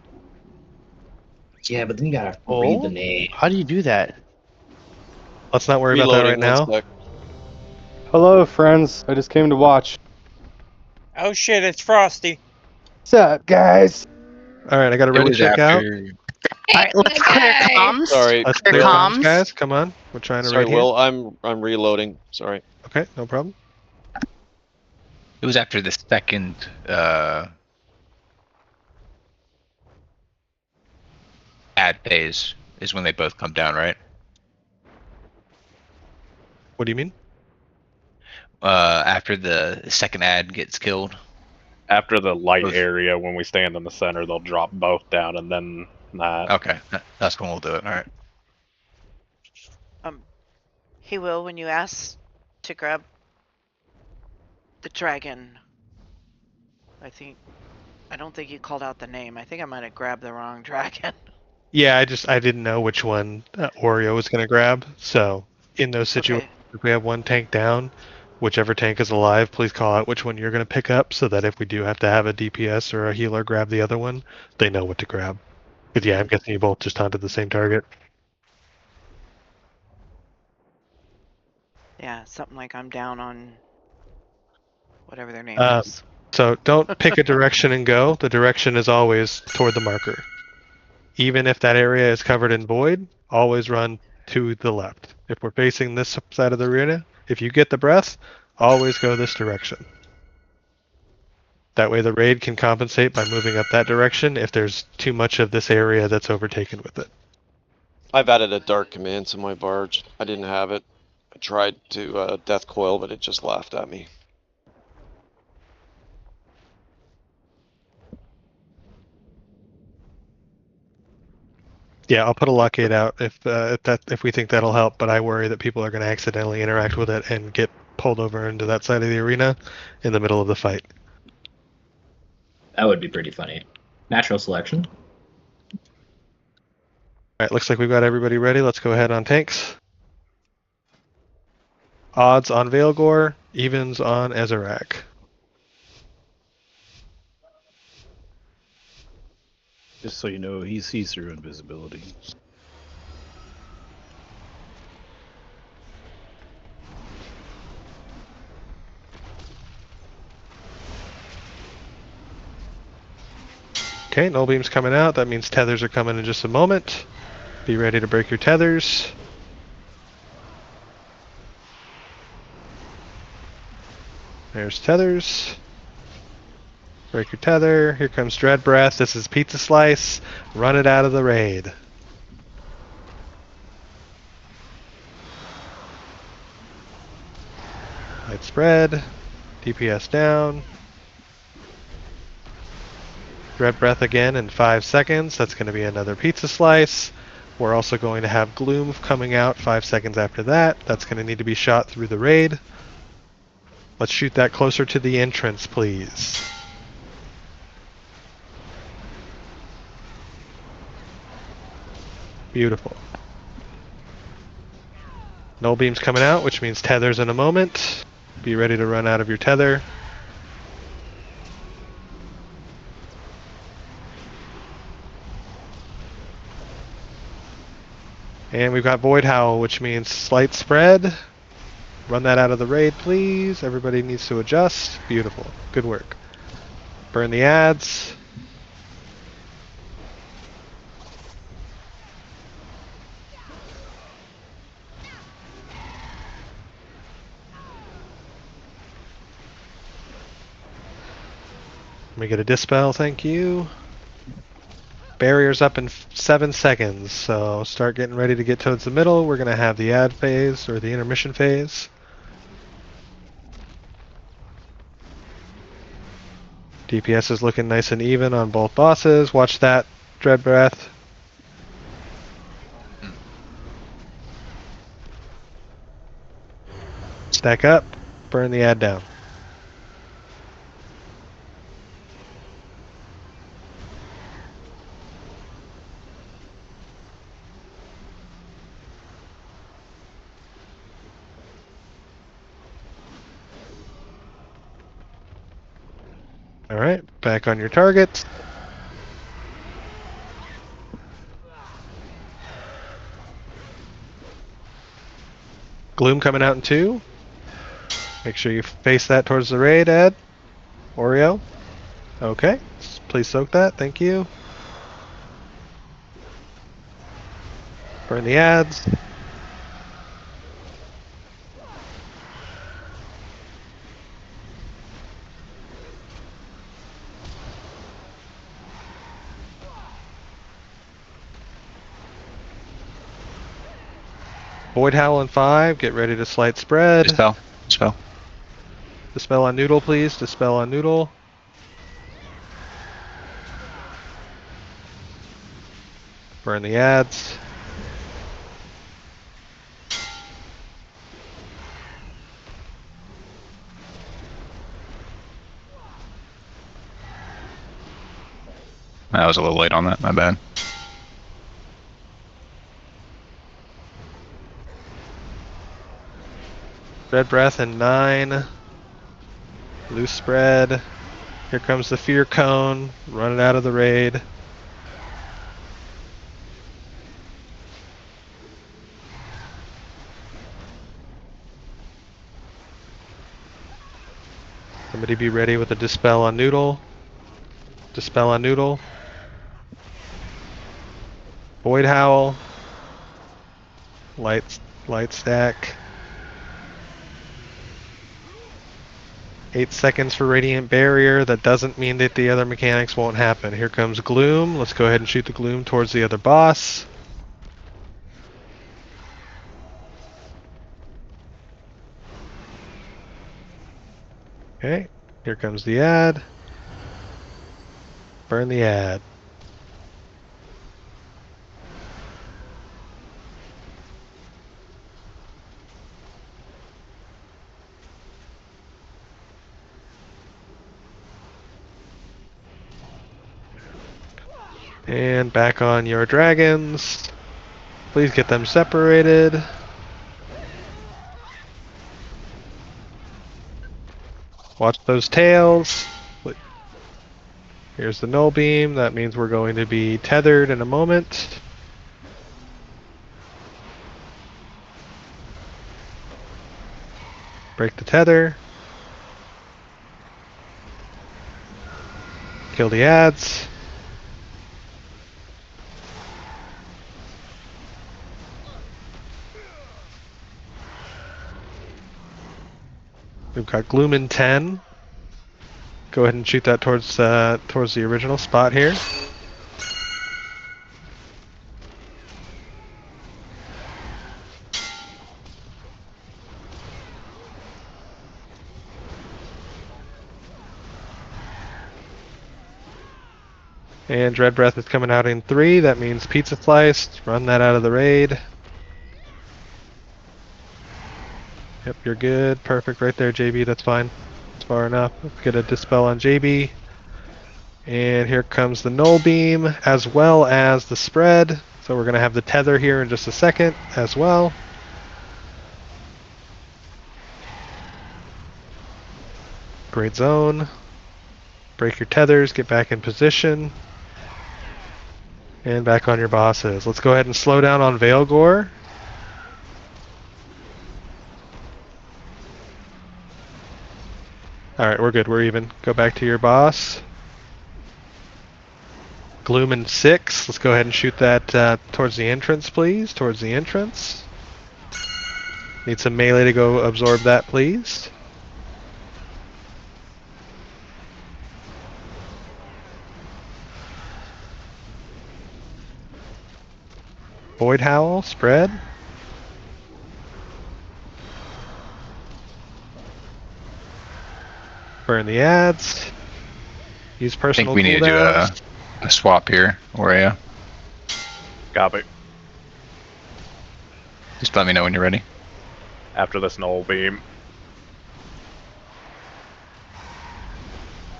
Yeah, but then you gotta read the name. How do you do that? Let's not worry about that right Reloading, one now. sec. Hello, friends. I just came to watch. Oh shit, it's Frosty. What's up, guys? Alright, I got a ready check out. Alright, let's clear comms. Sorry. Let's Clear clear comms, comms. guys. Come on. We're trying to Sorry, raid Will. I'm reloading. Sorry. here. Okay, no problem. It was after the second ad phase is when they both come down, right? What do you mean? After the second ad gets killed. After the light area, when we stand in the center, they'll drop both down, and then that. Okay, that's when we'll do it. All right. He will when you ask to grab the dragon. I don't think you called out the name. I think I might have grabbed the wrong dragon. Yeah, I didn't know which one Oreo was going to grab. So in those situations, if we have one tank down, whichever tank is alive, please call out which one you're going to pick up so that if we do have to have a DPS or a healer grab the other one, they know what to grab. But yeah, I'm guessing you both just hunted the same target. Yeah, something like I'm down on whatever their name Um, is. So don't pick a direction and go. The direction is always toward the marker. Even if that area is covered in void, always run to the left. If we're facing this side of the arena, if you get the breath, always go this direction. That way the raid can compensate by moving up that direction if there's too much of this area that's overtaken with it. I've added a dark command to my barge. I didn't have it. I tried to death coil, but it just laughed at me. Yeah, I'll put a lockade out if we think that'll help, but I worry that people are going to accidentally interact with it and get pulled over into that side of the arena in the middle of the fight. That would be pretty funny. Natural selection. Alright, looks like we've got everybody ready. Let's go ahead on tanks. Odds on Veilgore, evens on Ezerak. Just so you know, he sees through invisibility. Okay, null beam's coming out. That means tethers are coming in just a moment. Be ready to break your tethers. There's tethers. Break your tether. Here comes Dread Breath. This is Pizza Slice. Run it out of the raid. Light spread. DPS down. Dread Breath again in 5 seconds. That's going to be another Pizza Slice. We're also going to have Gloom coming out 5 seconds after that. That's going to need to be shot through the raid. Let's shoot that closer to the entrance, please. Beautiful. Null Beam's coming out, which means tethers in a moment. Be ready to run out of your tether. And we've got Void Howl, which means slight spread. Run that out of the raid, please. Everybody needs to adjust. Beautiful. Good work. Burn the ads. Let me get a dispel, thank you. Barrier's up in 7 seconds, so start getting ready to get towards the middle. We're going to have the ad phase, or the intermission phase. DPS is looking nice and even on both bosses. Watch that, Dread Breath. Stack up, burn the ad down. Alright, back on your targets. Gloom coming out in 2. Make sure you face that towards the raid, Ed. Oreo. Okay, please soak that, thank you. Burn the ads. Void Howl in 5, get ready to slight spread. Dispel. Dispel. Dispel on Noodle, please. Dispel on Noodle. Burn the ads. I was a little late on that, my bad. Red Breath in 9. Loose spread. Here comes the Fear Cone. Run it out of the raid. Somebody be ready with a Dispel on Noodle. Dispel on Noodle. Void Howl. Light stack. 8 seconds for Radiant Barrier. That doesn't mean that the other mechanics won't happen. Here comes Gloom. Let's go ahead and shoot the Gloom towards the other boss. Okay, here comes the ad. Burn the ad. And back on your dragons. Please get them separated. Watch those tails. Here's the null beam. That means we're going to be tethered in a moment. Break the tether. Kill the ads. We've got Gloom in 10. Go ahead and shoot that towards the original spot here. And Dread Breath is coming out in 3. That means Pizza Slice. Run that out of the raid. Yep, you're good. Perfect right there, JB. That's fine. That's far enough. Let's get a Dispel on JB. And here comes the Null Beam, as well as the Spread. So we're going to have the Tether here in just a second, as well. Great zone. Break your tethers, get back in position. And back on your bosses. Let's go ahead and slow down on Veilgore. Alright, we're good. We're even. Go back to your boss. Gloom in 6. Let's go ahead and shoot that towards the entrance, please. Towards the entrance. Need some melee to go absorb that, please. Void Howl, spread. Burn the ads. Use I personal think we need to do cooldowns. a swap here, Oreo. Copy. Just let me know when you're ready. After this Null Beam.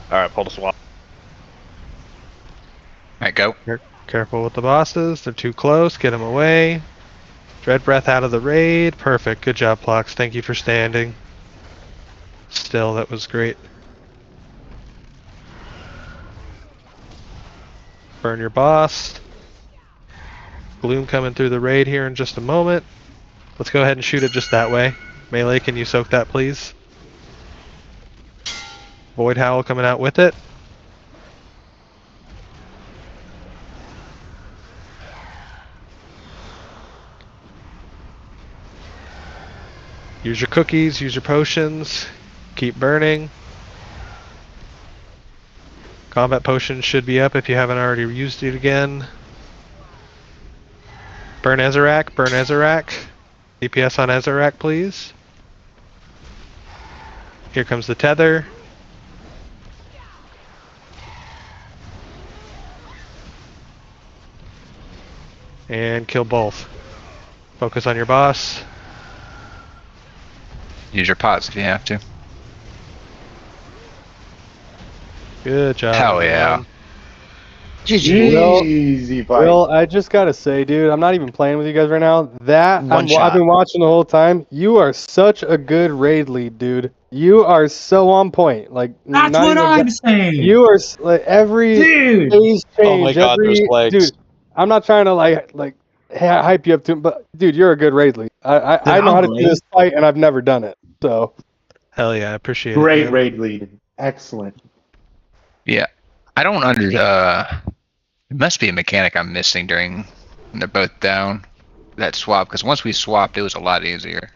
Alright, pull the swap. Alright, go. Careful with the bosses. They're too close. Get them away. Dread Breath out of the raid. Perfect. Good job, Plox. Thank you for standing. Still, that was great. Burn your boss. Gloom coming through the raid here in just a moment. Let's go ahead and shoot it just that way. Melee, can you soak that, please? Void Howl coming out with it. Use your cookies, use your potions. Keep burning. Combat potions should be up if you haven't already used it again. Burn Ezerak, burn Ezerak. DPS on Ezerak, please. Here comes the tether. And kill both. Focus on your boss. Use your pots if you have to. Good job. Hell yeah. everyone. Easy fight. Will, I just gotta say, dude, I'm not even playing with you guys right now. I've been watching the whole time. You are such a good raid lead, dude. You are so on point. Like That's not what even I'm saying. You are like every Dude. phase change. Oh my God, those legs. Dude, I'm not trying to like hype you up too, but dude, you're a good raid lead. I know how to do this fight, and I've never done it. So Hell yeah, I appreciate it. Great man. raid lead. Excellent. Yeah. I don't it must be a mechanic I'm missing during when they're both down. That swap, because once we swapped, it was a lot easier.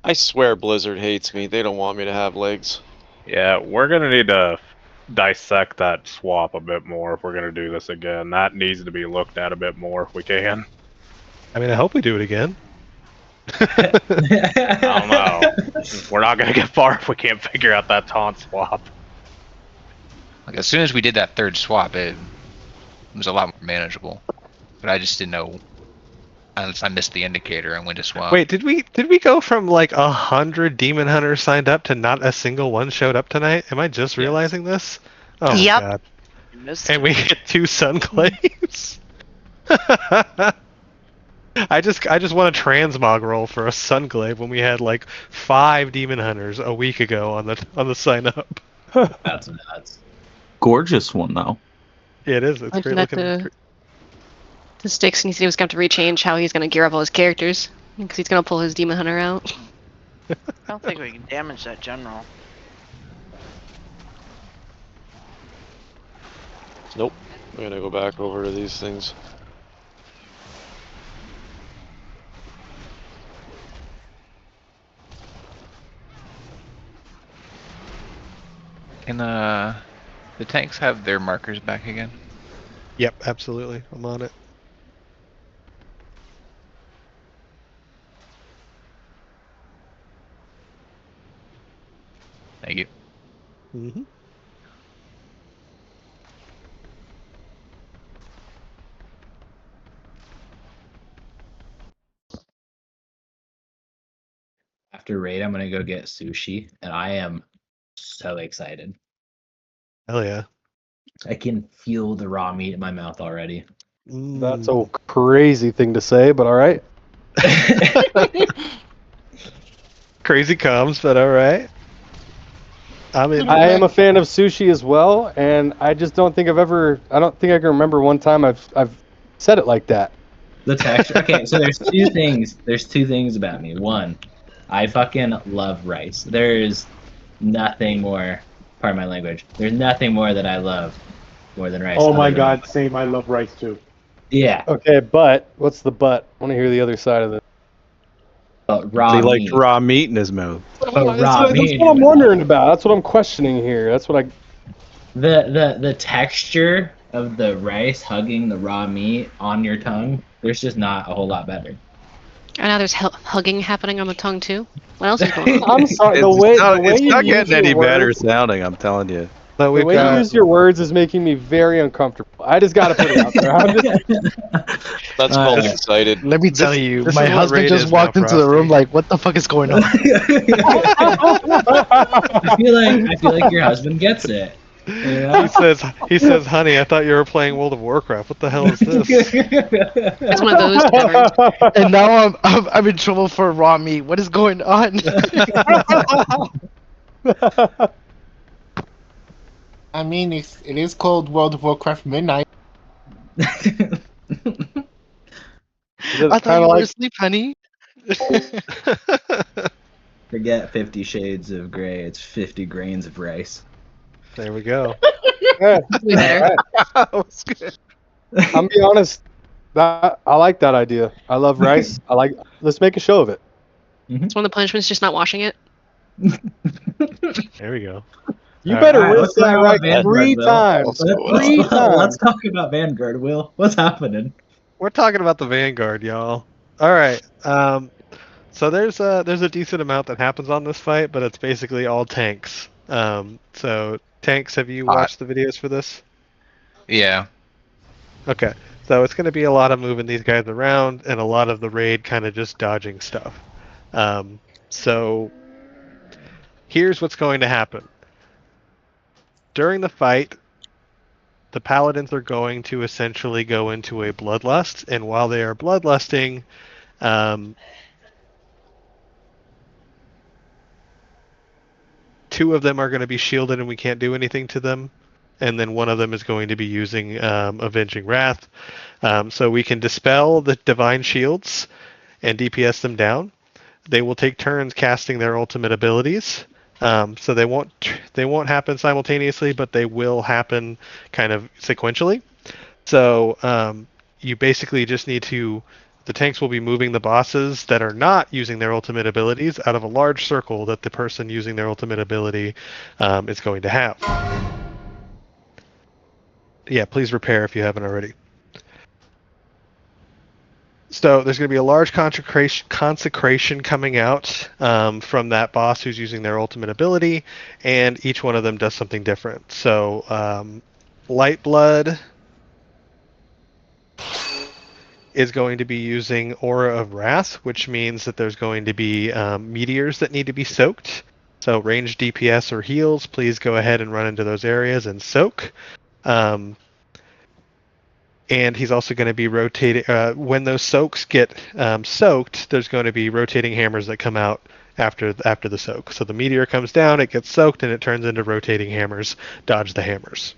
I swear Blizzard hates me. They don't want me to have legs. Yeah, we're gonna need to dissect that swap a bit more if we're gonna do this again. That needs to be looked at a bit more if we can. I mean, I hope we do it again. I don't know. We're not gonna get far if we can't figure out that taunt swap. Like as soon as we did that third swap, it was a lot more manageable. But I just didn't know. Unless I missed the indicator and went to swap. Wait, did we go from like 100 demon hunters signed up to not a single one showed up tonight? Am I just realizing this? Oh Yep. my god. And we hit 2 Sunclaves? I just won a transmog roll for a Sunclave when we had like 5 demon hunters a week ago on the sign up. That's nuts. Gorgeous one though. Yeah, it is. It's Went great back looking. to Styx, and he said he was going to have to rechange how he's going to gear up all his characters. Because he's going to pull his Demon Hunter out. I don't think we can damage that general. Nope. I'm gonna go back over to these things. Can the tanks have their markers back again? Yep, absolutely. I'm on it. Thank you. Mm-hmm. After raid, I'm gonna go get sushi, and I am so excited. Hell yeah. I can feel the raw meat in my mouth already. That's a crazy thing to say, but all right. Crazy comes, but all right. I am a fan of sushi as well, and I just don't think I don't think I can remember one time I've said it like that. The texture. Okay, so there's two things. There's two things about me. One, I fucking love rice. There's nothing more. Pardon my language. There's nothing more that I love more than rice. Oh my other than- god, same. I love rice too. Yeah. Okay, but what's the but? I want to hear the other side of it. Raw he likes meat. raw meat in his mouth. That's what I'm wondering about. That's what I'm questioning here. That's what I. The texture of the rice hugging the raw meat on your tongue. There's just not a whole lot better. And now there's hugging happening on the tongue too. What else is going on? I'm sorry. It's not you use getting your any better words- sounding. I'm telling you. But The way you use your words is making me very uncomfortable. I just got to put it out there. I'm just, That's called excited. Let me tell you, this my is what husband raid just is now, walked into the Frosty. room like, "What the fuck is going on?" I feel like your husband gets it. Yeah. He says, honey, I thought you were playing World of Warcraft. What the hell is this? It's one of those taverns. And now I'm in trouble for raw meat. What is going on? I mean, it is called World of Warcraft Midnight. I thought you were asleep, honey. Forget 50 Shades of Grey. It's 50 grains of rice. There we go. Yeah. That was good. I'm be honest. I like that idea. I love rice. Let's make a show of it. It's one of the punishments, just not washing it. There we go. You All better right. rinse that right 3 times. Let's talk about Vanguard, Will. What's happening? We're talking about the Vanguard, y'all. All right. So there's a decent amount that happens on this fight, but it's basically all tanks. So tanks, have you watched the videos for this? Yeah. Okay. So it's going to be a lot of moving these guys around and a lot of the raid kind of just dodging stuff. So here's what's going to happen. During the fight, the paladins are going to essentially go into a bloodlust, and while they are bloodlusting, two of them are going to be shielded and we can't do anything to them, and then one of them is going to be using Avenging Wrath. So we can dispel the divine shields and DPS them down. They will take turns casting their ultimate abilities. So they won't happen simultaneously, but they will happen kind of sequentially. So you basically just need to. The tanks will be moving the bosses that are not using their ultimate abilities out of a large circle that the person using their ultimate ability is going to have. Yeah, please repair if you haven't already. So there's going to be a large consecration coming out from that boss who's using their ultimate ability, and each one of them does something different. So Light Blood is going to be using Aura of Wrath, which means that there's going to be meteors that need to be soaked. So ranged DPS or heals, please go ahead and run into those areas and soak. And he's also going to be rotating. When those soaks get soaked, there's going to be rotating hammers that come out after the soak. So the meteor comes down, it gets soaked, and it turns into rotating hammers. Dodge the hammers.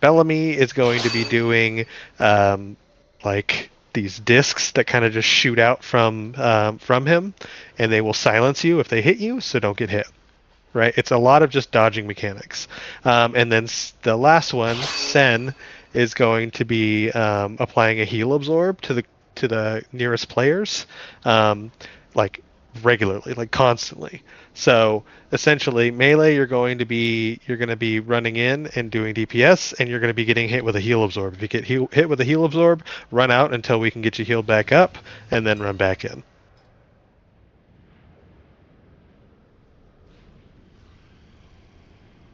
Bellamy is going to be doing like these discs that kind of just shoot out from him, and they will silence you if they hit you, so don't get hit. Right? It's a lot of just dodging mechanics. And then the last one, Sen, is going to be applying a heal absorb to the nearest players. Like regularly, like constantly. So essentially, melee, you're going to be running in and doing DPS, and you're going to be getting hit with a heal absorb. If you get hit with a heal absorb, run out until we can get you healed back up, and then run back in.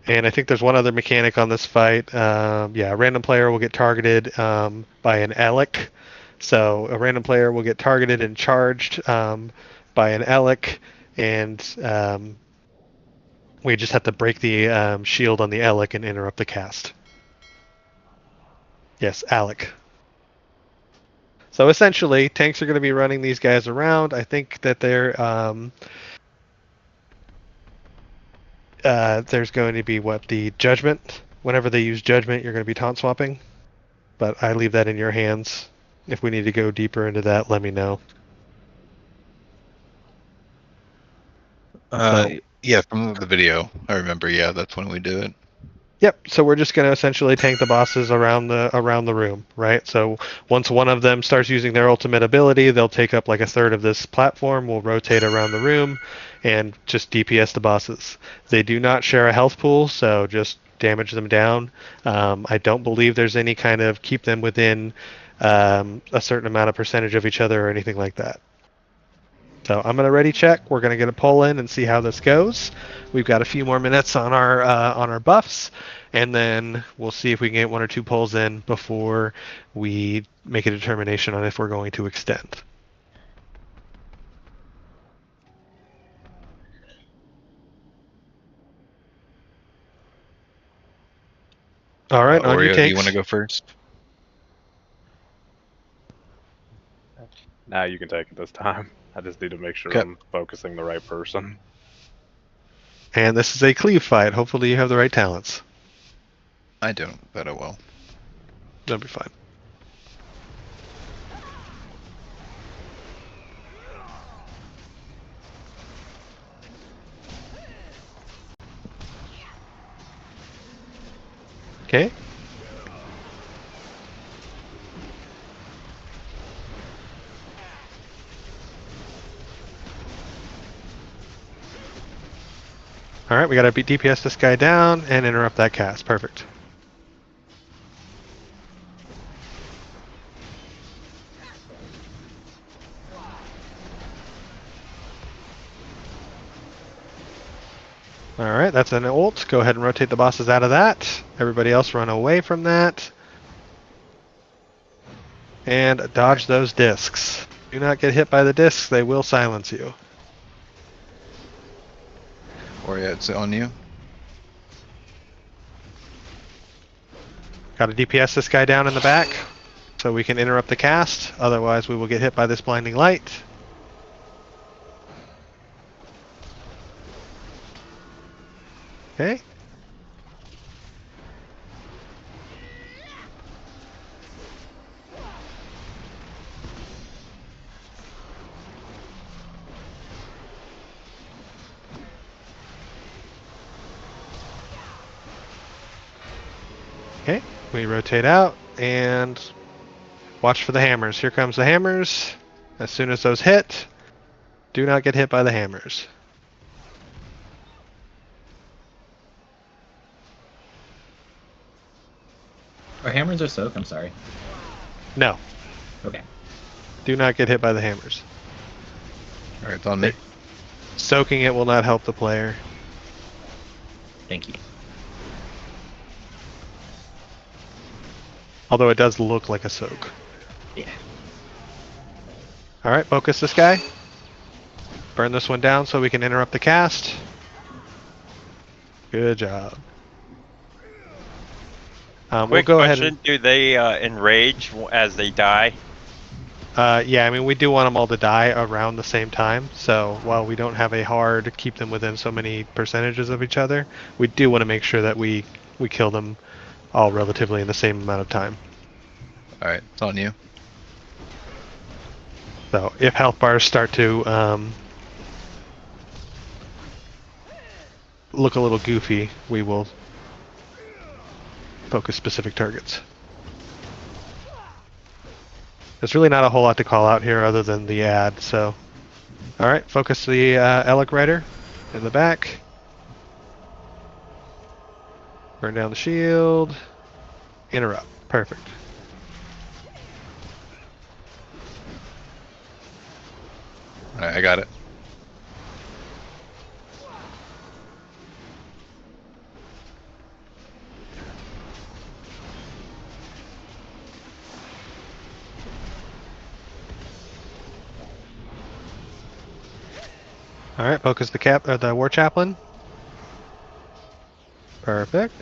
And I think there's one other mechanic on this fight. Yeah, a random player will get targeted by an Alec. So a random player will get targeted and charged by an Alec, and we just have to break the shield on the Alec and interrupt the cast. Yes, Alec. So essentially, tanks are going to be running these guys around. I think that there's going to be the judgment. Whenever they use judgment, you're going to be taunt swapping. But I leave that in your hands. If we need to go deeper into that, let me know. Yeah, from the video, I remember. Yeah, that's when we do it. Yep. So we're just going to essentially tank the bosses around the room, right? So once one of them starts using their ultimate ability, they'll take up like a third of this platform. We'll rotate around the room and just DPS the bosses. They do not share a health pool, so just damage them down. I don't believe there's any kind of keep them within a certain amount of percentage of each other or anything like that. So I'm going to ready check. We're going to get a poll in and see how this goes. We've got a few more minutes on our buffs, and then we'll see if we can get 1 or 2 polls in before we make a determination on if we're going to extend. All right, on you, Oreo, do tanks. you want to go first? Nah, you can take it this time. I just need to make sure Okay. I'm focusing the right person. And this is a cleave fight. Hopefully you have the right talents. I don't, but I will. That'll be fine. Okay. All right, we got to DPS this guy down and interrupt that cast. Perfect. All right, that's an ult. Go ahead and rotate the bosses out of that. Everybody else run away from that. And dodge those discs. Do not get hit by the discs. They will silence you. Oreo, it's on you. Got to DPS this guy down in the back so we can interrupt the cast. Otherwise, we will get hit by this blinding light. Okay. Okay, we rotate out and watch for the hammers. Here comes the hammers. As soon as those hit, do not get hit by the hammers. Are hammers or soak? I'm sorry. No. Okay. Do not get hit by the hammers. All right, it's on me. Soaking it will not help the player. Thank you. Although it does look like a soak. Yeah. Alright, focus this guy. Burn this one down so we can interrupt the cast. Good job. We'll Quick go ahead question, and... do they enrage as they die? Yeah, I mean, we do want them all to die around the same time. So while we don't have a hard keep them within so many percentages of each other, we do want to make sure that we kill them all relatively in the same amount of time. All right, it's on you. So if health bars start to look a little goofy, we will focus specific targets. There's really not a whole lot to call out here other than the ad, so All right, focus the Alec Rider in the back. Burn down the shield. Interrupt. Perfect. Alright, I got it. All right, focus the War Chaplain. Perfect.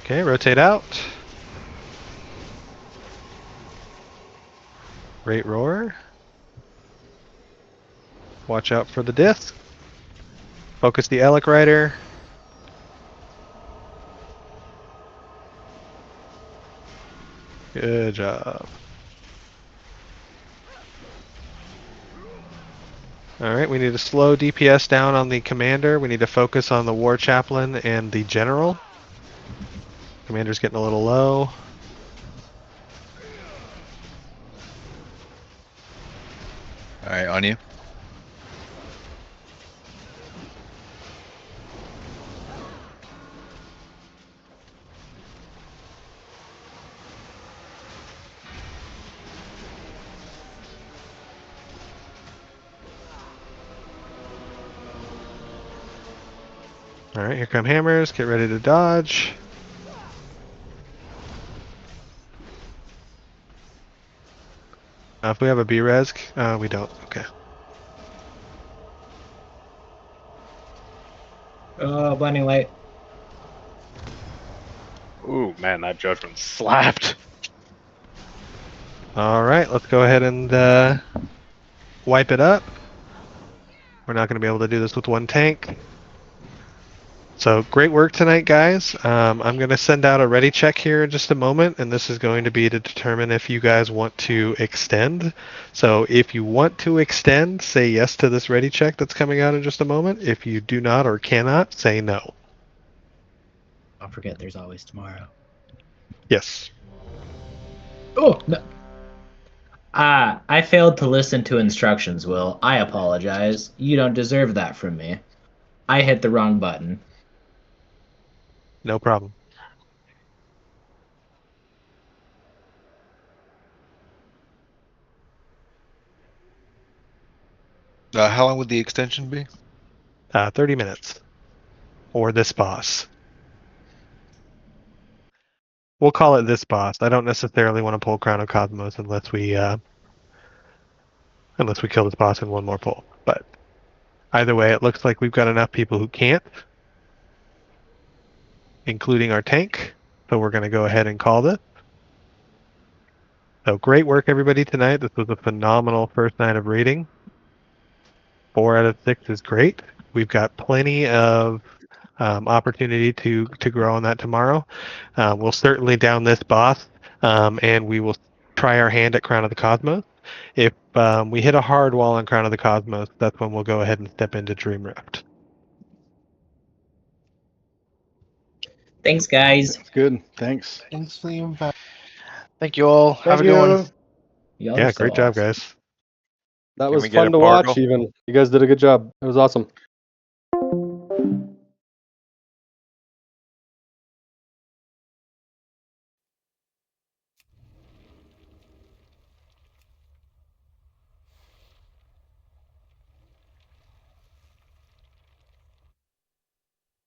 Okay, rotate out. Great roar. Watch out for the disc. Focus the Alec Rider. Good job. Alright, we need to slow DPS down on the commander. We need to focus on the War Chaplain and the General. Commander's getting a little low. Alright, on you. Alright, here come hammers. Get ready to dodge. If we have a B-res, we don't. Okay. Blinding light. Ooh, man, that judgment slapped. Alright, let's go ahead and wipe it up. We're not going to be able to do this with one tank. So great work tonight, guys. I'm going to send out a ready check here in just a moment, and this is going to be to determine if you guys want to extend. So if you want to extend, say yes to this ready check that's coming out in just a moment. If you do not or cannot, say no. Don't forget, there's always tomorrow. Yes. Oh, no. I failed to listen to instructions, Will. I apologize. You don't deserve that from me. I hit the wrong button. No problem. How long would the extension be? 30 minutes. Or this boss. We'll call it this boss. I don't necessarily want to pull Crown of Cosmos unless we kill this boss in one more pull. But either way, it looks like we've got enough people who can't, including our tank. So we're going to go ahead and call this. So great work, everybody, tonight. This was a phenomenal first night of raiding. 4 out of 6 is great. We've got plenty of opportunity to grow on that tomorrow. We'll certainly down this boss, and we will try our hand at Crown of the Cosmos. If we hit a hard wall on Crown of the Cosmos, that's when we'll go ahead and step into Dream Rift. Thanks, guys. That's good. Thanks. Thanks for the invite. Thank you all. Have a good one. Y'all Yeah, are so great job, awesome. guys. That Can was we get fun a to watch. portal? Even you guys did a good job. It was awesome.